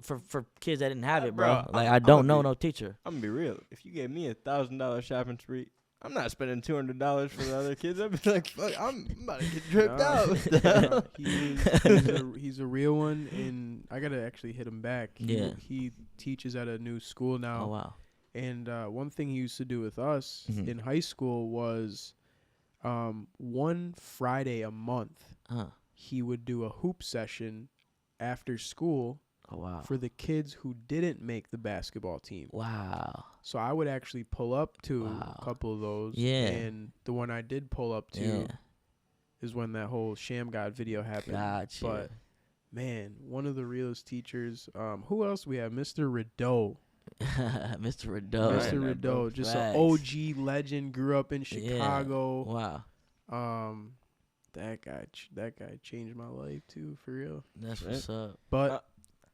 for kids that didn't have it, bro. Like, I don't know no teacher. I'm going to be real. If you gave me $1,000 shopping spree, I'm not spending $200 for the other kids. I'd be like, fuck, I'm about to get tripped out. He's a real one, and I got to actually hit him back. He teaches at a new school now. Oh, wow. And one thing he used to do with us in high school was... one Friday a month, he would do a hoop session after school for the kids who didn't make the basketball team. Wow. So I would actually pull up to a couple of those. Yeah. And the one I did pull up to is when that whole Sham God video happened. Gotcha. But, man, one of the realest teachers. Who else we have? Mr. Rideau. Mr. Rideau. Mr. Rideau, just an OG legend, grew up in Chicago. Wow. That guy changed my life too, for real. That's what's up. But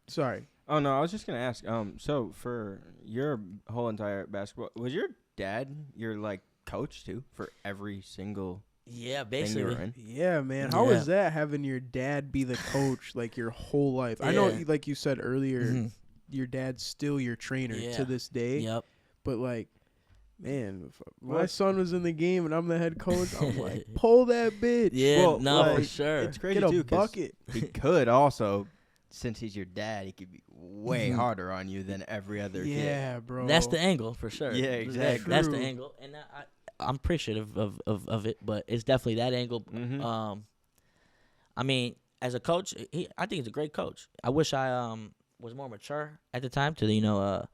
sorry. Oh no, I was just gonna ask. So for your whole entire basketball, was your dad your like coach too for every single? Yeah, basically. Yeah, man. How is that having your dad be the coach like your whole life? I know, like you said earlier, your dad's still your trainer to this day. Yep. But like, man, if my son was in the game and I'm the head coach, I'm like, pull that bitch. Yeah, for sure. It's crazy get too. A bucket. He could also, since he's your dad, he could be way harder on you than every other kid. Yeah, bro. That's the angle for sure. Yeah, exactly. That's the angle, and I'm appreciative of it, but it's definitely that angle. I mean, as a coach, I think he's a great coach. I wish I was more mature at the time to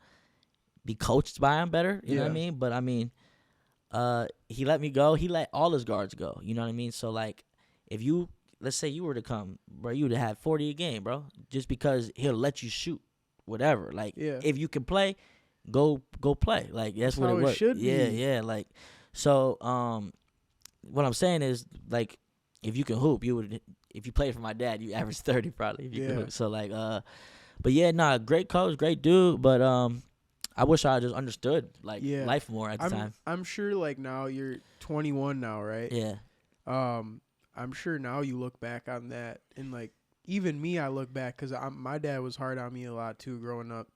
be coached by him better. You know what I mean? But I mean, he let me go. He let all his guards go. You know what I mean? So like, if let's say you were to come, bro, you would have had 40 a game, bro, just because he'll let you shoot whatever. Like, if you can play, go play. Like that's what it was. Should be. Yeah. Like, so what I'm saying is like, if you can hoop, you would. If you played for my dad, you average 30 probably. If you can hoop. So like, but yeah, great coach, great dude, but I wish I just understood life more at the time. I'm sure like now you're 21 now, right? Yeah. I'm sure now you look back on that and like even me, I look back because my dad was hard on me a lot too growing up.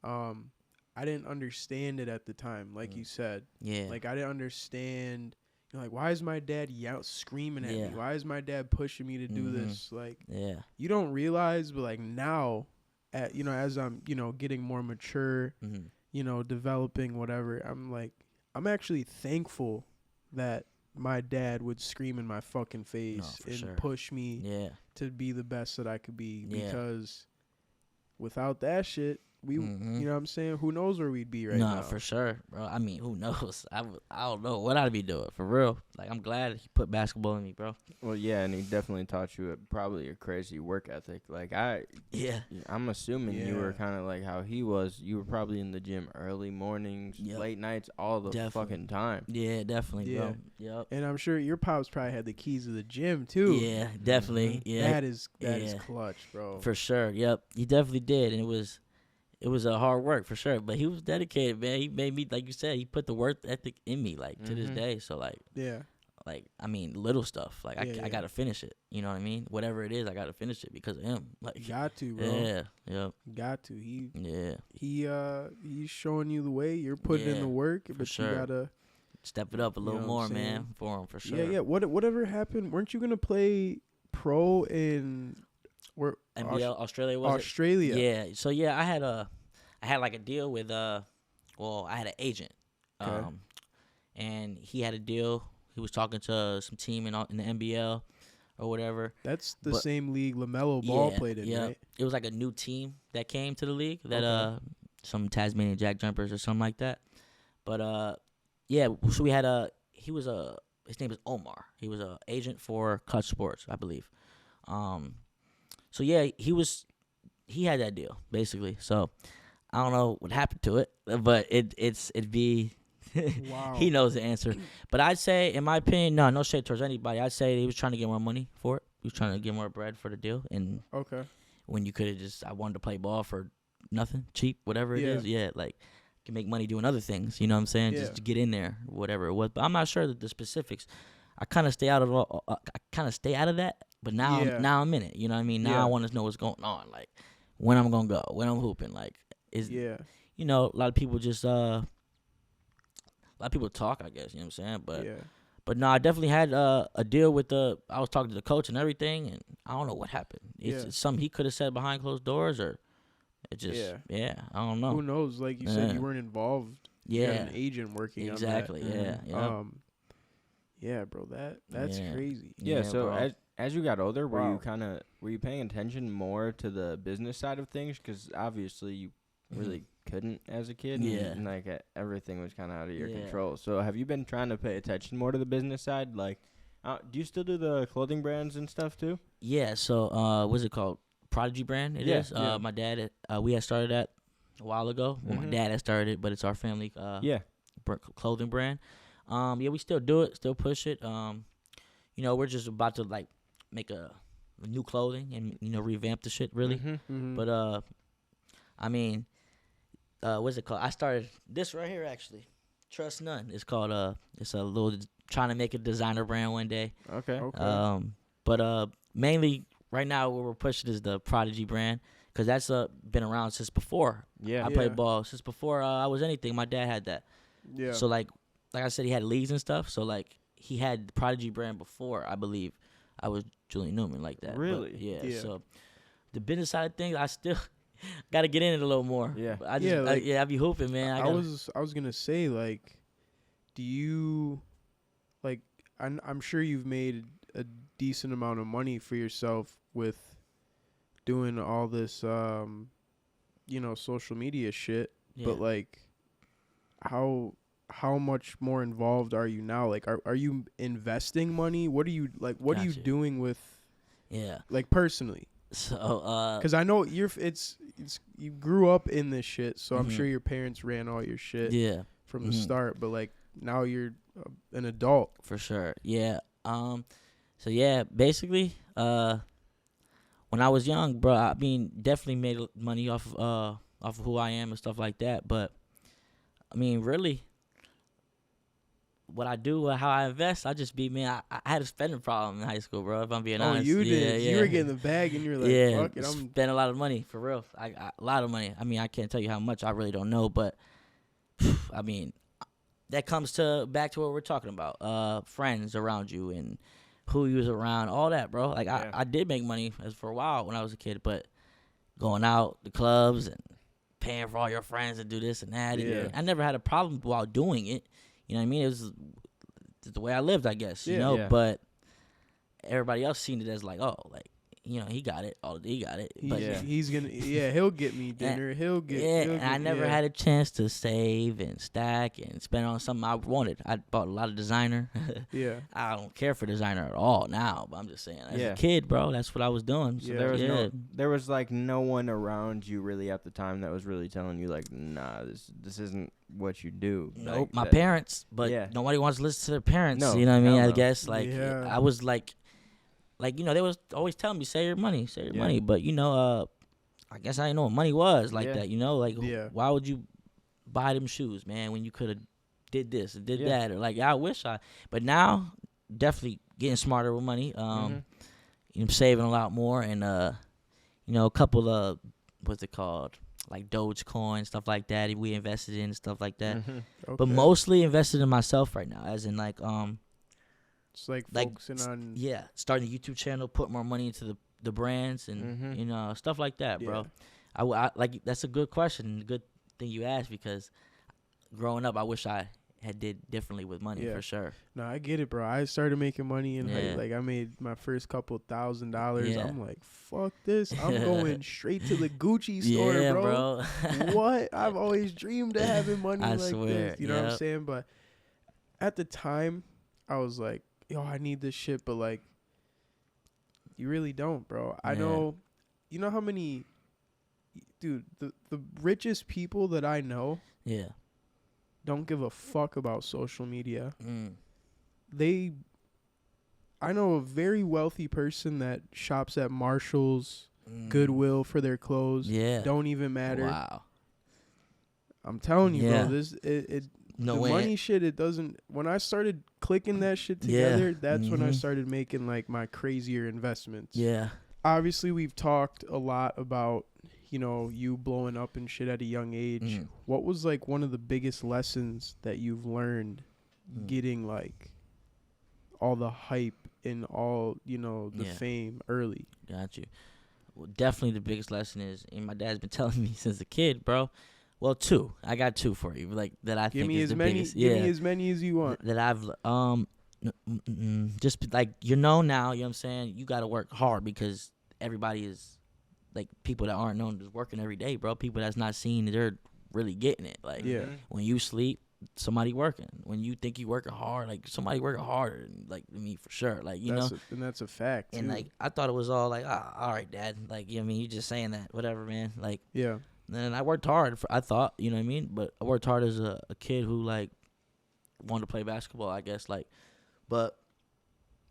I didn't understand it at the time, like you said. Yeah. Like I didn't understand. Like, why is my dad screaming at me? Why is my dad pushing me to do this? Like, you don't realize, but like now, as I'm, getting more mature, developing whatever, I'm actually thankful that my dad would scream in my fucking face and push me to be the best that I could be. Because without that shit, you know what I'm saying? Who knows where we'd be right now? No, for sure, bro. I mean, who knows? I don't know what I'd be doing, for real. Like, I'm glad he put basketball in me, bro. Well, yeah, and he definitely taught you probably a crazy work ethic. Like, I'm assuming you were kind of like how he was. You were probably in the gym early mornings, late nights, all the fucking time. Yeah, definitely, bro. Yep. And I'm sure your pops probably had the keys to the gym, too. Yeah, definitely. Yeah. That is clutch, bro. For sure, yep. He definitely did, and it was a hard work, for sure. But he was dedicated, man. He made me, like you said, he put the work ethic in me, like, to this day. So, like, like, I mean, little stuff. Like, I got to finish it. You know what I mean? Whatever it is, I got to finish it because of him. Like, you got to, bro. Yeah, yep. Got to. He's showing you the way. You're putting in the work, but you got to step it up a little more, man, for him, for sure. Yeah. Whatever happened? Weren't you going to play pro in NBL, Australia, was Australia? It? Yeah. So, yeah, I had like a deal with, I had an agent. Okay. And he had a deal. He was talking to some team in the NBL or whatever. That's the same league LaMelo Ball played in, right? It was like a new team that came to the league that some Tasmanian Jack Jumpers or something like that. But so we had his name is Omar. He was a agent for Clutch Sports, I believe. So yeah, he had that deal basically. So I don't know what happened to it, but it'd be. Wow. He knows the answer. But I'd say, in my opinion, no shade towards anybody. I'd say he was trying to get more money for it. He was trying to get more bread for the deal. And when you could have I wanted to play ball for nothing, cheap, whatever it is. Yeah, like, you can make money doing other things. You know what I'm saying? Just to get in there, whatever it was. But I'm not sure that the specifics. I kind of stay out of that. But now I'm in it. You know what I mean? Now I want to know what's going on. Like, when I'm gonna go, when I'm hooping. Like, you know, a lot of people just a lot of people talk, I guess, you know what I'm saying? But no, I definitely had a deal with I was talking to the coach and everything, and I don't know what happened. It's something he could have said behind closed doors, or it just, I don't know. Who knows? Like you said, you weren't involved. You had an agent working on that. Yeah, bro, that's crazy. Yeah, so as you got older, were you paying attention more to the business side of things? Because obviously you really couldn't as a kid. And like everything was kind of out of your control. So have you been trying to pay attention more to the business side? Like, do you still do the clothing brands and stuff too? Yeah. So what's it called? Prodigy brand. It is. My dad. We had started that a while ago. Well, my dad had started it, but it's our family. Clothing brand. We still do it. Still push it. You know, we're just about to like make a new clothing and revamp the shit really. But I mean. What's it called? I started this right here actually. Trust None. It's called it's a little trying to make a designer brand one day. Okay. But mainly right now what we're pushing is the Prodigy brand because that's been around since before. I played ball since before I was anything. My dad had that. Yeah. So like I said, he had leagues and stuff. So like he had the Prodigy brand before. I believe I was Julian Newman like that. Really? But, yeah. So the business side of things, I still. Got to get in it a little more. Yeah. I be hooping, man. I was gonna say, like, do you, like, I'm sure you've made a decent amount of money for yourself with doing all this, social media shit. Yeah. But like, how much more involved are you now? Like, are you investing money? What are you like? What are you doing with? Yeah. Like personally. So, because I know you grew up in this shit, so I'm sure your parents ran all your shit from the start, but like now you're an adult. For sure. Yeah. So yeah, basically, when I was young, bro, I mean, definitely made money off of who I am and stuff like that, but I mean, really, what I do, how I invest, I just I had a spending problem in high school, bro, if I'm being honest. Oh, you did? You were getting the bag and you were like, fuck it. I'm spent a lot of money, for real. A lot of money. I mean, I can't tell you how much. I really don't know, but, I mean, that comes back to what we're talking about. Friends around you and who you was around, all that, bro. Like, I did make money for a while when I was a kid, but going out, the clubs, and paying for all your friends and do this and that. Yeah. I never had a problem while doing it. You know what I mean? It was the way I lived, I guess, you know? Yeah. But everybody else seen it as like, oh, like, he got it. He got it. But he'll get me dinner. He'll get. And I never had a chance to save and stack and spend on something I wanted. I bought a lot of designer. Yeah. I don't care for designer at all now, but I'm just saying, as a kid, bro, that's what I was doing. So there was like no one around you really at the time that was really telling you like, nah, this isn't what you do. Nope, like, my parents, but nobody wants to listen to their parents. No, you know what I mean? no. I guess I was like, they was always telling me, save your money. But I guess I didn't know what money was like that. Why would you buy them shoes, man, when you could have did this and did that? Or like, I wish but now definitely getting smarter with money. I'm saving a lot more, and a couple of what's it called, like Dogecoin, stuff like that. We invested in stuff like that, but mostly invested in myself right now, as in like It's like focusing on starting a YouTube channel, put more money into the brands and stuff like that, bro. I like that's a good question, good thing you asked, because growing up I wish I had did differently with money for sure. No, I get it, bro. I started making money in like I made my first couple $1,000. Yeah. I'm like, fuck this. I'm going straight to the Gucci store, bro. What? I've always dreamed of having money I like swear. this. You know what I'm saying? But at the time, I was like, yo, I need this shit, but like, you really don't, bro. I know, you know how many, dude, the richest people that I know don't give a fuck about social media. I know a very wealthy person that shops at Marshall's, Goodwill for their clothes. Don't even matter. Wow. I'm telling you, bro, No the way. money shit, it doesn't. When I started clicking that shit together, that's when I started making like my crazier investments. Yeah. Obviously, we've talked a lot about, you blowing up and shit at a young age. What was like one of the biggest lessons that you've learned getting like all the hype and all, the fame early? Got you. Well, definitely the biggest lesson is, and my dad's been telling me since a kid, bro. Well, two. I got two for you, like that I think is the biggest. Give me as many as you want. That I've just like now. You know what I'm saying? You got to work hard, because everybody is like people that aren't known is working every day, bro. People that's not seen, they're really getting it. Like when you sleep, somebody working. When you think you working hard, like somebody working harder, like me for sure. Like and that's a fact. And too. like I thought it was all like, all right, Dad. Like you just saying that, whatever, man. Like And I worked hard. I thought, you know what I mean? But I worked hard as a kid who, like, wanted to play basketball, I guess. Like, but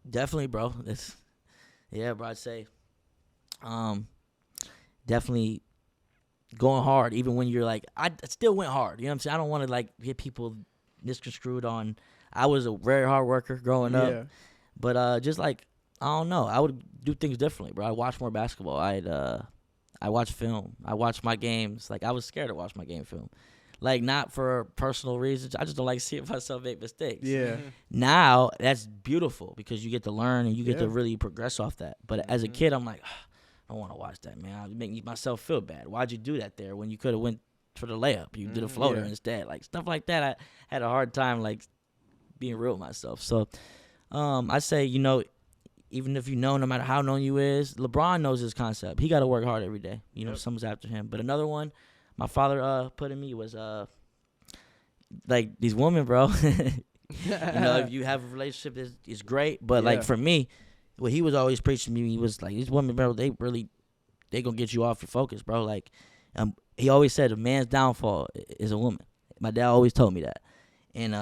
definitely, bro. Bro, I'd say definitely going hard, even when you're like, I still went hard. You know what I'm saying? I don't want to, like, get people misconstrued on. I was a very hard worker growing up. But just, like, I don't know. I would do things differently, bro. I watch more basketball. I watch film. I watch my games. Like, I was scared to watch my game film. Like, not for personal reasons. I just don't like seeing myself make mistakes. Now, that's beautiful, because you get to learn and you get to really progress off that. But as a kid, I'm like, I don't want to watch that, man. I'll make myself feel bad. Why'd you do that there when you could have went for the layup? You did a floater instead. Like, stuff like that. I had a hard time, like, being real with myself. So, I say, even if no matter how known you is, LeBron knows his concept. He got to work hard every day. Someone's after him. But another one my father put in me was like these women, bro. If you have a relationship, it's great. But like for me, what he was always preaching to me, he was like, these women, bro, they gonna get you off your focus, bro. Like he always said, a man's downfall is a woman. My dad always told me that. And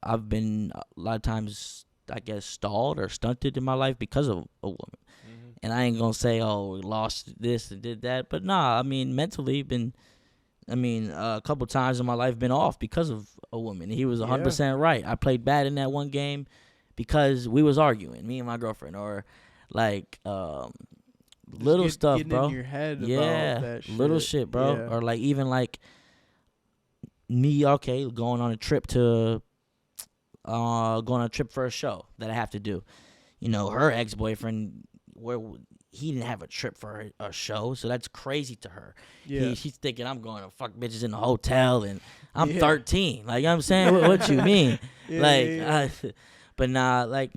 I've been a lot of times, I guess, stalled or stunted in my life because of a woman. And I ain't gonna say, lost this and did that, but nah, I mean, mentally a couple times in my life been off because of a woman. He was 100% right. I played bad in that one game because we was arguing, me and my girlfriend, or like little stuff, bro. In your head about that shit. Little shit, bro. Or like even like me, going on a trip for a show that I have to do. Her ex-boyfriend, where he didn't have a trip for a show, so that's crazy to her. She's thinking I'm going to fuck bitches in a hotel, and I'm 13. Like, you know what I'm saying? what you mean? But nah, like,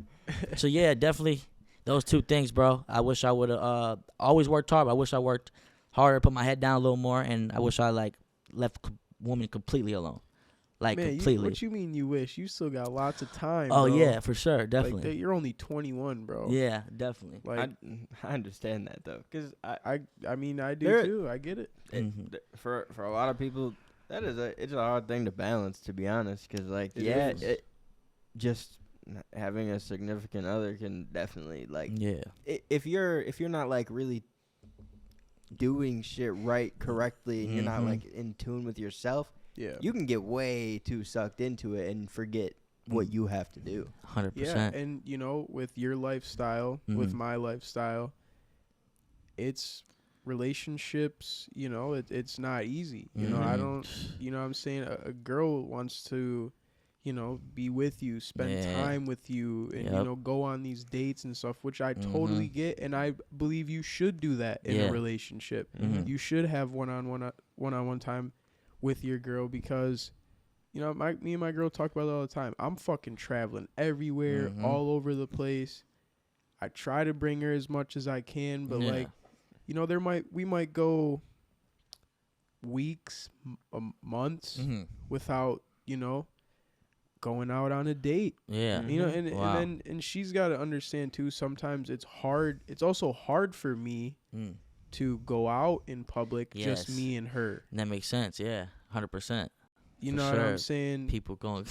so definitely Those two things, bro. I wish I would have always worked hard. But I wish I worked harder, put my head down a little more, and I wish I like left woman completely alone. Like, man, completely. What you mean you wish? You still got lots of time. Oh, bro. yeah, for sure. Definitely. Like, you're only 21, bro. Yeah, definitely. Like, I understand that, though. Because I mean, I do, too. I get it. For a lot of people, it's a hard thing to balance, to be honest. Because, like, just having a significant other can definitely, like, if you're not, like, really doing shit right correctly and you're not, like, in tune with yourself, you can get way too sucked into it and forget what you have to do. 100%. Yeah, and, you know, with your lifestyle, with my lifestyle, it's relationships, you know, it's not easy. You know, I don't, you know what I'm saying? A girl wants to, you know, be with you, spend time with you, and, you know, go on these dates and stuff, which I totally get. And I believe you should do that in a relationship. You should have one-on-one time with your girl because, you know, me and my girl talk about it all the time. I'm fucking traveling everywhere, all over the place. I try to bring her as much as I can, but like, you know, we might go weeks, months without, you know, going out on a date. Yeah. You know, and she's got to understand too, sometimes it's hard. It's also hard for me to go out in public, just me and her. That makes sense. Yeah. 100%. You know what I'm saying? People going,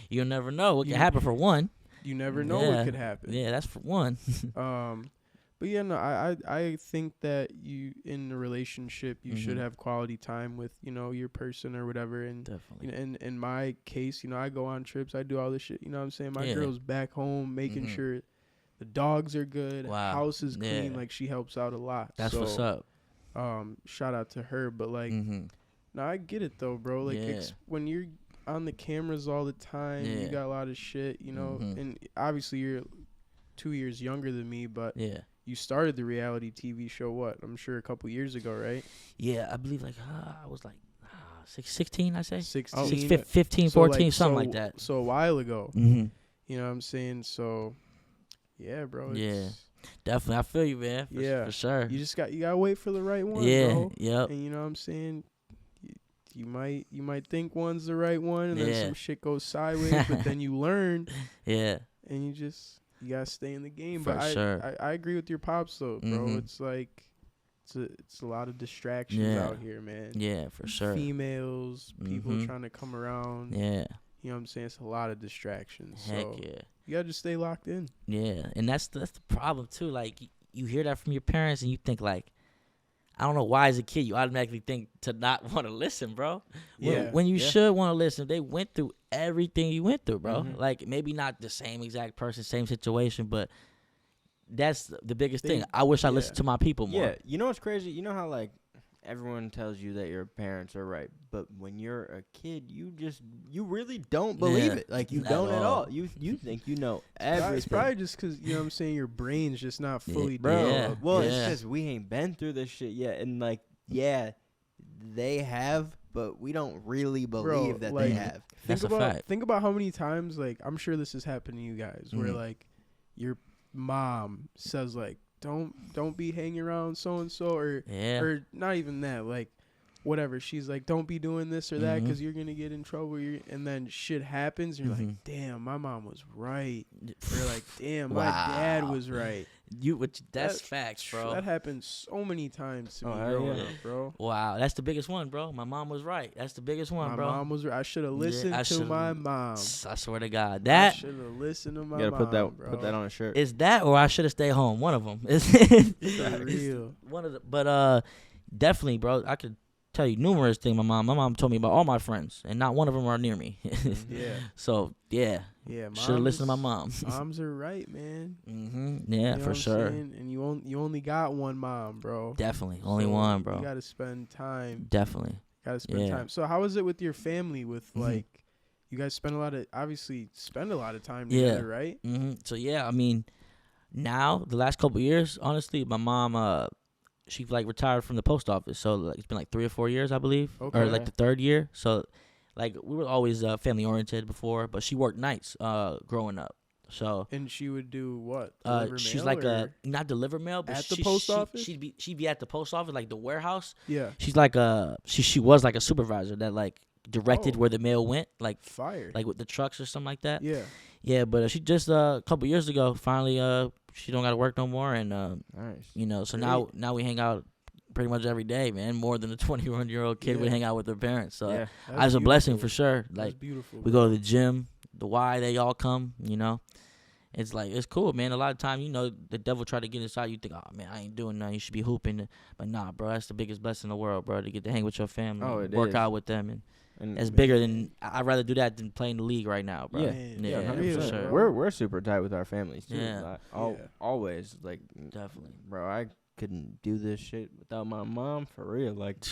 you'll never know what can happen for one. You never know what could happen. Yeah, that's for one. But yeah, no, I think that you, in a relationship, you should have quality time with, you know, your person or whatever. And definitely. You know, in my case, you know, I go on trips, I do all this shit. You know what I'm saying? My girl's back home making sure the dogs are good, house is clean. Like, she helps out a lot. That's what's up. Shout out to her. But like, no, I get it though, bro. Like, when you're on the cameras all the time, you got a lot of shit, you know. And obviously you're 2 years younger than me, but you started the reality TV show, what? I'm sure a couple years ago, right? Yeah, I believe like I was like 16, I say. 16. 15, 14, something like that. So a while ago. You know what I'm saying? So, yeah, bro. Definitely. I feel you, man. For sure. You gotta wait for the right one, bro. And you know what I'm saying? You might think one's the right one, and then some shit goes sideways, but then you learn. And you gotta stay in the game. But I agree with your pops though, bro. It's like it's a lot of distractions out here, man. Yeah, for sure. Females, people trying to come around. Yeah. You know what I'm saying? It's a lot of distractions. Heck so yeah. You gotta just stay locked in. Yeah, and that's the problem too. Like, you hear that from your parents, and you think like, I don't know why as a kid you automatically think to not want to listen, bro. When you should want to listen. They went through everything you went through, bro. Like, maybe not the same exact person, same situation, but that's the biggest thing. I wish I listened to my people more. Yeah, you know what's crazy? You know how like everyone tells you that your parents are right, but when you're a kid, you really don't believe it. Like, you don't at all. You think you know everything. It's probably just because, you know what I'm saying, your brain's just not fully developed. Well, it's just we ain't been through this shit yet, and like, they have, but we don't really believe that they have. That's a fact. Think about how many times, like, I'm sure this has happened to you guys, where like your mom says like, don't be hanging around so and so, or not even that, like, whatever. She's like, don't be doing this or that because you're gonna get in trouble. And then shit happens, and you're like, damn, my mom was right. Or like, damn, my dad was right. That's facts, bro. That happened so many times to me growing up, bro. Wow, that's the biggest one, bro. My mom was right. That's the biggest one, bro. My mom was right. I should have listened to my mom. I swear to God, I should have listened to my mom. You gotta put that on a shirt. Is that, or I should have stayed home? One of them. It's real. One of the, but definitely, bro. I could tell you numerous things. My mom told me about all my friends, and not one of them are near me. So should have listened to my mom. Moms are right, man. Yeah, you know for sure. And you only got one mom, bro. Definitely, only one, bro. You gotta spend time. Definitely, gotta spend time. So how is it with your family? With like, you guys spend a lot of time together, right? So I mean, now the last couple of years, honestly, my mom she like retired from the post office, so like, it's been like 3 or 4 years, I believe, or like the 3rd year. So like, we were always family oriented before, but she worked nights growing up. So and she would do what? She's like not deliver mail, but at the post office. She'd be at the post office, like the warehouse. Yeah. She's like she was like a supervisor that like directed where the mail went, like fire, like with the trucks or something like that. Yeah. Yeah, but she just a couple years ago finally she don't got to work no more, and nice. You know, so now we hang out pretty much every day, man. More than a 21-year-old kid would hang out with their parents. So that's a blessing for sure. Like, beautiful. We go to the gym, the Y, they all come, you know. It's like, it's cool, man. A lot of time, you know, the devil try to get inside. You think, oh, man, I ain't doing nothing. You should be hooping. But nah, bro, that's the biggest blessing in the world, bro, to get to hang with your family. Oh, it work is. out with them. And it's bigger than, I'd rather do that than play in the league right now, bro. Yeah, for sure. We're super tight with our families, too. Yeah. Always. Like, definitely. Bro, I couldn't do this shit without my mom, for real. Like,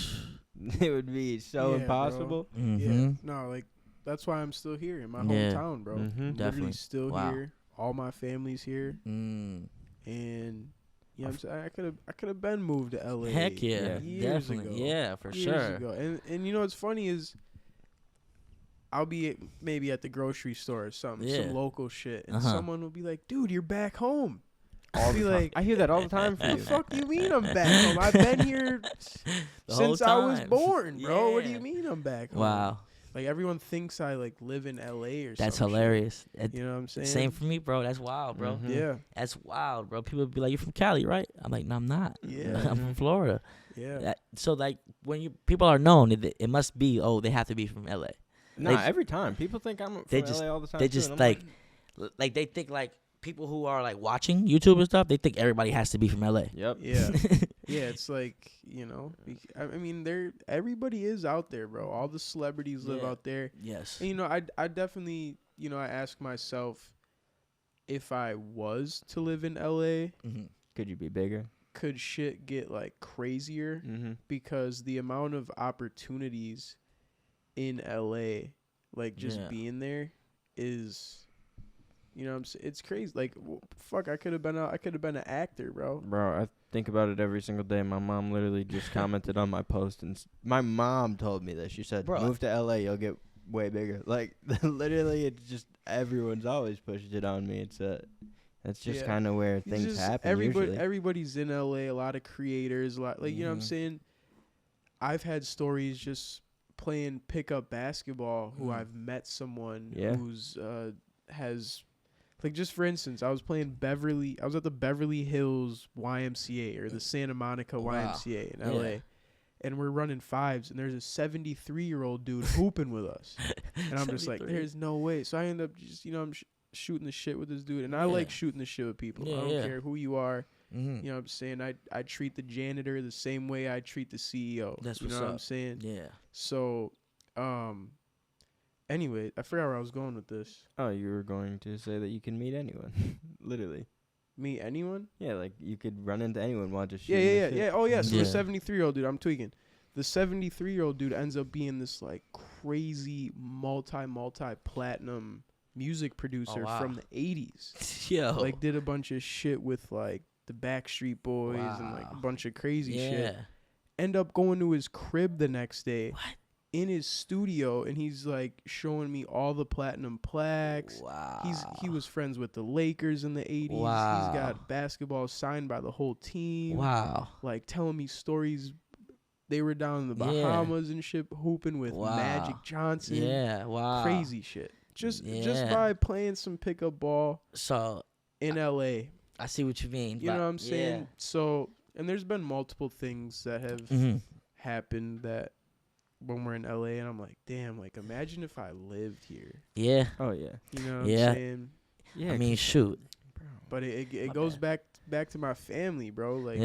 it would be so impossible. Yeah. No, like, that's why I'm still here in my hometown, bro. I'm literally still here. All my family's here. And you know what I'm saying? I could have been moved to LA. Heck yeah. Years definitely. ago. Yeah, for years sure. Ago. And you know what's funny is I'll be maybe at the grocery store or something, some local shit, and someone will be like, "Dude, you're back home." I'll be like, I hear that all the time from you. What the fuck you mean I'm back home? I've been here since I was born, bro. What do you mean I'm back home? Wow. Like, everyone thinks I, like, live in L.A. or something. That's hilarious. You know what I'm saying? Same for me, bro. That's wild, bro. Yeah. That's wild, bro. People be like, "You're from Cali, right?" I'm like, "No, I'm not. Yeah. I'm from Florida." Yeah. So, like, when people are known, it must be, they have to be from L.A. Nah, every time. People think I'm from LA all the time. They just, like, they think, like, people who are, like, watching YouTube and stuff, they think everybody has to be from L.A. Yep. Yeah. Yeah, it's like, you know, I mean, everybody is out there, bro. All the celebrities live out there. Yes. And, you know, I definitely, you know, I ask myself, if I was to live in L.A., could you be bigger? Could shit get, like, crazier? Because the amount of opportunities in L.A., like, just being there is, you know what I'm saying? It's crazy. Like, fuck, I could have been an actor, bro. Bro, I think about it every single day. My mom literally just commented on my post, and my mom told me this. She said, "Move to L.A., you'll get way bigger." Like, literally, it's just everyone's always pushed it on me. That's just kind of where things happen. Everybody's in L.A. A lot of creators, like you know what I'm saying. I've had stories just playing pickup basketball who I've met someone who's has, like, just for instance, I was at the Beverly Hills YMCA or the Santa Monica YMCA in LA, and we're running fives, and there's a 73-year-old dude hooping with us, and I'm just like, there's no way. So I end up just, you know, I'm shooting the shit with this dude, and I like shooting the shit with people. I don't care who you are. You know what I'm saying? I treat the janitor the same way I treat the CEO. That's you know what I'm saying? Yeah. So, anyway, I forgot where I was going with this. Oh, you were going to say that you can meet anyone. Literally. Meet anyone? Yeah, like, you could run into anyone while just shooting. Yeah. Oh, yeah. So the 73-year-old dude, I'm tweaking. The 73-year-old dude ends up being this, like, crazy multi-platinum music producer from the 80s. Yo. Like, did a bunch of shit with, like, the Backstreet Boys and, like, a bunch of crazy shit. End up going to his crib the next day. What? In his studio, and he's, like, showing me all the platinum plaques. Wow. He was friends with the Lakers in the 80s. Wow. He's got basketball signed by the whole team. Wow. Like, telling me stories. They were down in the Bahamas and shit, hooping with Magic Johnson. Yeah, wow. Crazy shit. Just by playing some pickup ball in L.A. I see what you mean. You know what I'm saying? So, and there's been multiple things that have happened that when we're in L.A., and I'm like, damn, like, imagine if I lived here. Yeah. Oh, yeah. You know what I'm saying? Yeah. I mean, shoot. But it goes back to my family, bro. Like,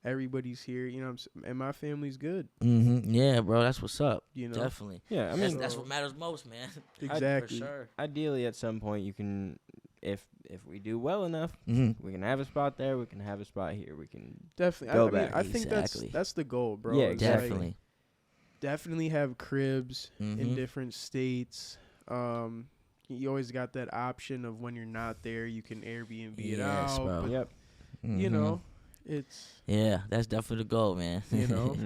everybody's here, you know, and my family's good. Yeah, bro, that's what's up. You know, definitely. Yeah, I mean, that's what matters most, man. Exactly. For sure. Ideally, at some point, you can, if we do well enough, we can have a spot there. We can have a spot here. We can definitely go back. I think that's the goal, bro. Yeah, definitely. Like, definitely have cribs in different states. You always got that option of when you're not there, you can Airbnb it out. Bro. But, you know. That's definitely the goal, man. You know,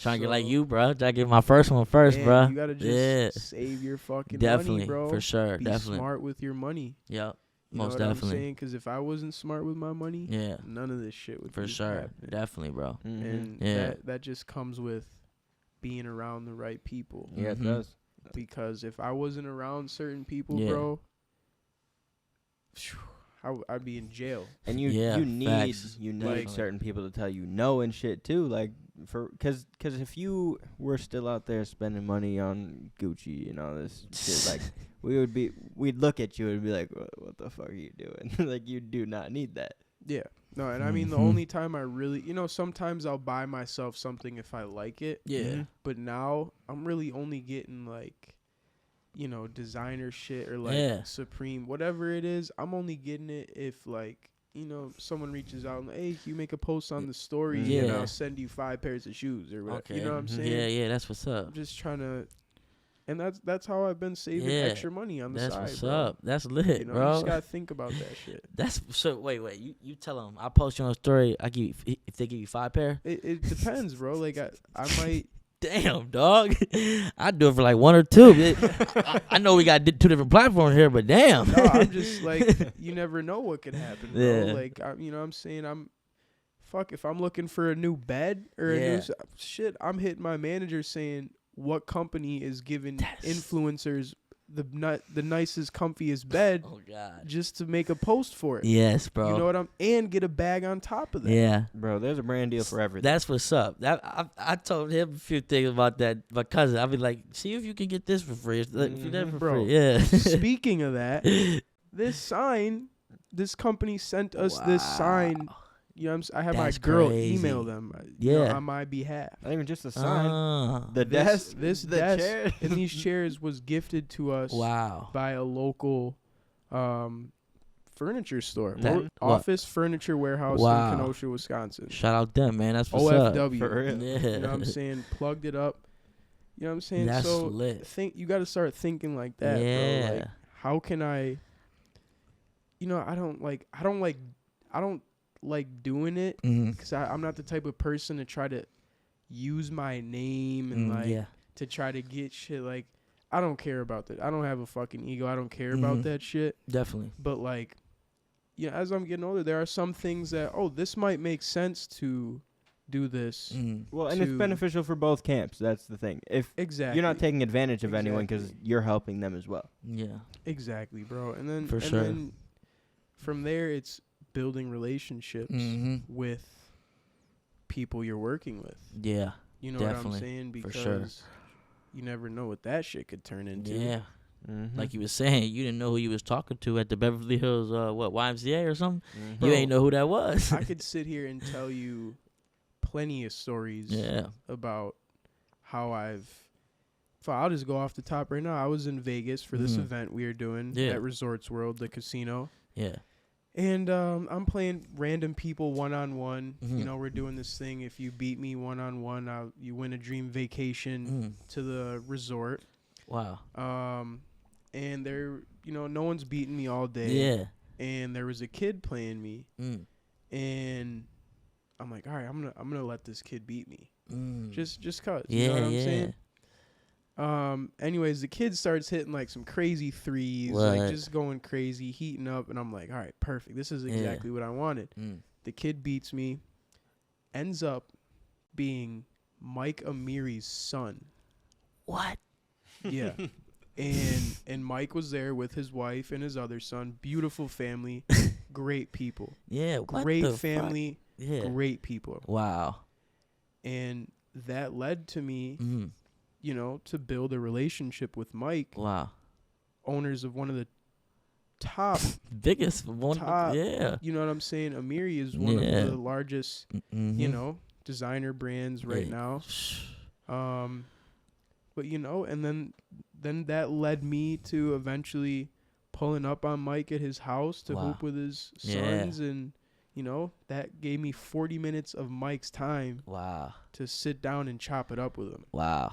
trying to get like you, bro. Trying to get my first one first, bro. You gotta just save your fucking money, bro. For sure. Be definitely smart with your money. Yep. You Most know what definitely. I'm saying? Because if I wasn't smart with my money, none of this shit would for be sure. happening. Definitely, bro. And that just comes with being around the right people. Yeah, it does. Because if I wasn't around certain people, bro, I'd be in jail. And you need certain people to tell you no and shit too, like because if you were still out there spending money on Gucci and all this shit, like we'd look at you and be like, what the fuck are you doing? Like, you do not need that. Yeah. No, and I mean, the only time I really, sometimes I'll buy myself something if I like it. Yeah. But now I'm really only getting like, designer shit or like Supreme, whatever it is. I'm only getting it if like, someone reaches out and hey, can you make a post on the story and I'll send you 5 pairs of shoes or whatever. Okay. You know what I'm saying? Yeah, that's what's up. I'm just trying to, and that's how I've been saving extra money on the side. That's what's bro. up. That's lit, bro. You just gotta think about that shit. That's so. Wait. You tell them. I post you on a story. I give you, if they give you 5 pair. It depends, bro. Like I might. Damn, dog. I do it for like 1 or 2. I know we got 2 different platforms here, but damn. No, I'm just like, you never know what could happen, bro. Yeah. Like, I'm saying if I'm looking for a new bed or a new shit, I'm hitting my manager saying what company is giving influencers the nicest, comfiest bed just to make a post for it. Yes, bro. You know what and get a bag on top of that. Yeah. Bro, there's a brand deal for everything. That's what's up. I told him a few things about that. My cousin, I'll be like, see if you can get this for free. If you get it for free. Yeah. Speaking of that, this company sent us this sign. You know, I have my girl email them on my behalf. Not even just a sign. The desk, the desk chair. and these chairs was gifted to us by a local furniture store. Office Furniture Warehouse in Kenosha, Wisconsin. Shout out them, man. That's what's up. OFW. For real. Yeah. You know what I'm saying? Plugged it up. You know what I'm saying? That's so lit. you got to start thinking like that, bro. Like, how can I I don't like doing it because I'm not the type of person to try to use my name and to try to get shit. Like, I don't care about that. I don't have a fucking ego. I don't care about that shit. Definitely. But like, as I'm getting older, there are some things that this might make sense to do this. Well, and it's beneficial for both camps. That's the thing. If you're not taking advantage of anyone because you're helping them as well. Yeah. Exactly, bro. And then then from there, it's building relationships with people you're working with. Yeah. You know what I'm saying? Because you never know what that shit could turn into. Yeah. Like you was saying, you didn't know who you was talking to at the Beverly Hills, YMCA or something? You ain't know who that was. I could sit here and tell you plenty of stories about how I'll just go off the top right now. I was in Vegas for this event we were doing at Resorts World, the casino. Yeah. And I'm playing random people one-on-one. You know, we're doing this thing. If you beat me one-on-one, you win a dream vacation to the resort. Wow. And no one's beating me all day. Yeah. And there was a kid playing me. And I'm like, all right, I'm gonna let this kid beat me. Just cause. You know what I'm saying? Anyways, the kid starts hitting like some crazy threes, like just going crazy, heating up, and I'm like, all right, perfect. This is exactly what I wanted. The kid beats me, ends up being Mike Amiri's son. What? Yeah. And Mike was there with his wife and his other son. Beautiful family, great people. Yeah, great family, great people. Wow. And that led to me to build a relationship with Mike. Wow. Owners of one of the top. Biggest one. You know what I'm saying? Amiri is one of the largest, designer brands right now. But, and then that led me to eventually pulling up on Mike at his house to hoop with his sons. And, that gave me 40 minutes of Mike's time. Wow. To sit down and chop it up with him. Wow.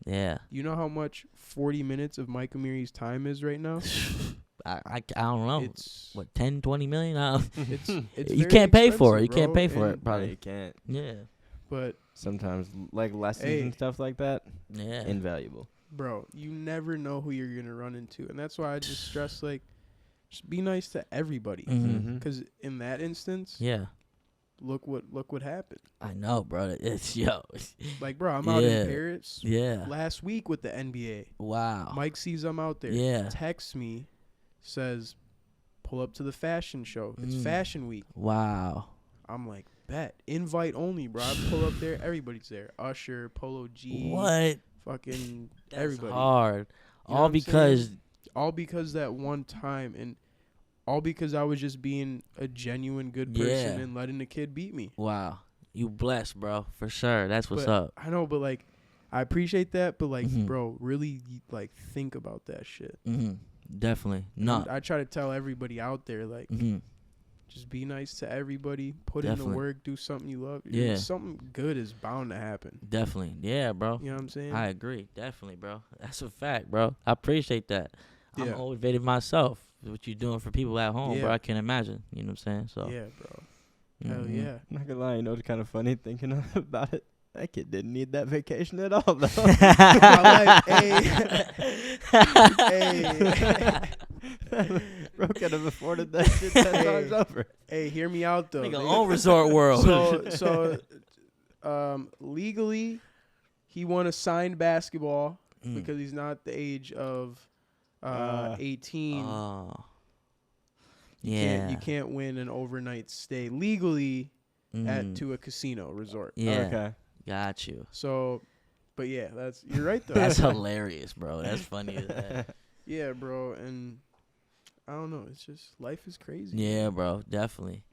Yeah. You know how much 40 minutes of Mike Amiri's time is right now? I don't know. It's what, 10, 20 million? It's you can't pay for it. You can't pay for it, probably. You can't. Yeah. But sometimes like lessons and stuff like that. Yeah. Invaluable. Bro, you never know who you're going to run into. And that's why I just stress, like, Just be nice to everybody. Because in that instance, look what happened. I know, bro. It's like, bro, I'm out in Paris. Yeah. Last week with the NBA. Wow. Mike sees I'm out there. Yeah. Texts me, says, pull up to the fashion show. It's fashion week. Wow. I'm like, bet. Invite only, bro. I pull up there. Everybody's there. Usher, Polo G. What? Fucking That's everybody. Hard. You know all because that one time, and all because I was just being a genuine good person and letting the kid beat me. Wow. You blessed, bro. For sure. That's what's up. I know, but like, I appreciate that, but like, bro, really like think about that shit. Definitely. No. I try to tell everybody out there, like, just be nice to everybody. Put in the work. Do something you love. Yeah. Something good is bound to happen. Definitely. Yeah, bro. You know what I'm saying? I agree. Definitely, bro. That's a fact, bro. I appreciate that. Yeah. I'm motivated myself. What you doing for people at home, bro? I can't imagine. You know what I'm saying? So. Yeah, bro. Hell yeah. I'm not gonna lie, you know what's kind of funny thinking about it? That kid didn't need that vacation at all, though. Bro could have afforded that shit 10 times over. Hey, hear me out, though. Nigga, own resort world. So, legally, he won a signed basketball because he's not the age of 18. You can't win an overnight stay legally to a casino resort. Yeah. Okay. Got you. So, but yeah, you're right though. That's hilarious, bro. That's funny as that. Yeah, bro, and I don't know. It's just life is crazy. Yeah, bro. Definitely.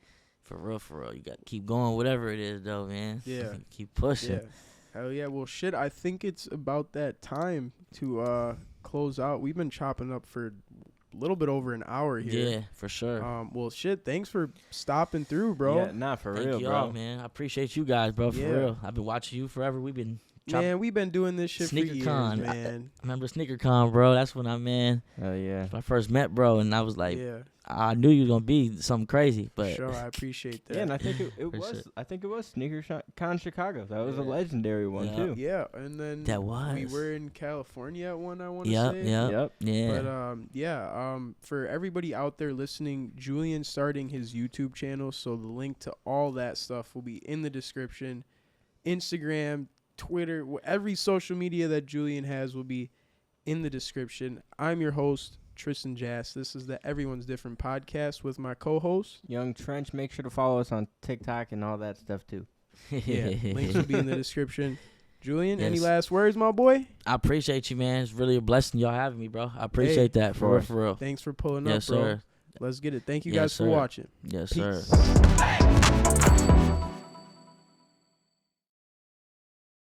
For real. You got to keep going, whatever it is, though, man. Yeah. Keep pushing. Yeah. Hell yeah. Well, shit, I think it's about that time to close out. We've been chopping up for a little bit over an hour here. Yeah, for sure. Well, shit, thanks for stopping through, bro. Yeah, not for real, bro. Man. I appreciate you guys, bro, for real. I've been watching you forever. We've been doing this shit for years, man. I remember SneakerCon, bro. That's when I first met, bro, and I was like, I knew you was gonna be something crazy, but sure, I appreciate that. Yeah, and I think it was. I think it was SneakerCon Chicago. That was a legendary one too. Yeah, and then we were in California at one. I want to say. Yeah. But for everybody out there listening, Julian's starting his YouTube channel, so the link to all that stuff will be in the description. Instagram, Twitter, every social media that Julian has will be in the description. I'm your host, Tristan Jass. This is the Everyone's Different podcast with my co-host, Young Trench. Make sure to follow us on TikTok and all that stuff too. Yeah, links will be in the description. Julian, any last words, my boy? I appreciate you, man. It's really a blessing y'all having me, bro. I appreciate that for real. Thanks for pulling up, bro. Sir. Let's get it. Thank you guys for watching. Yes, Peace. sir.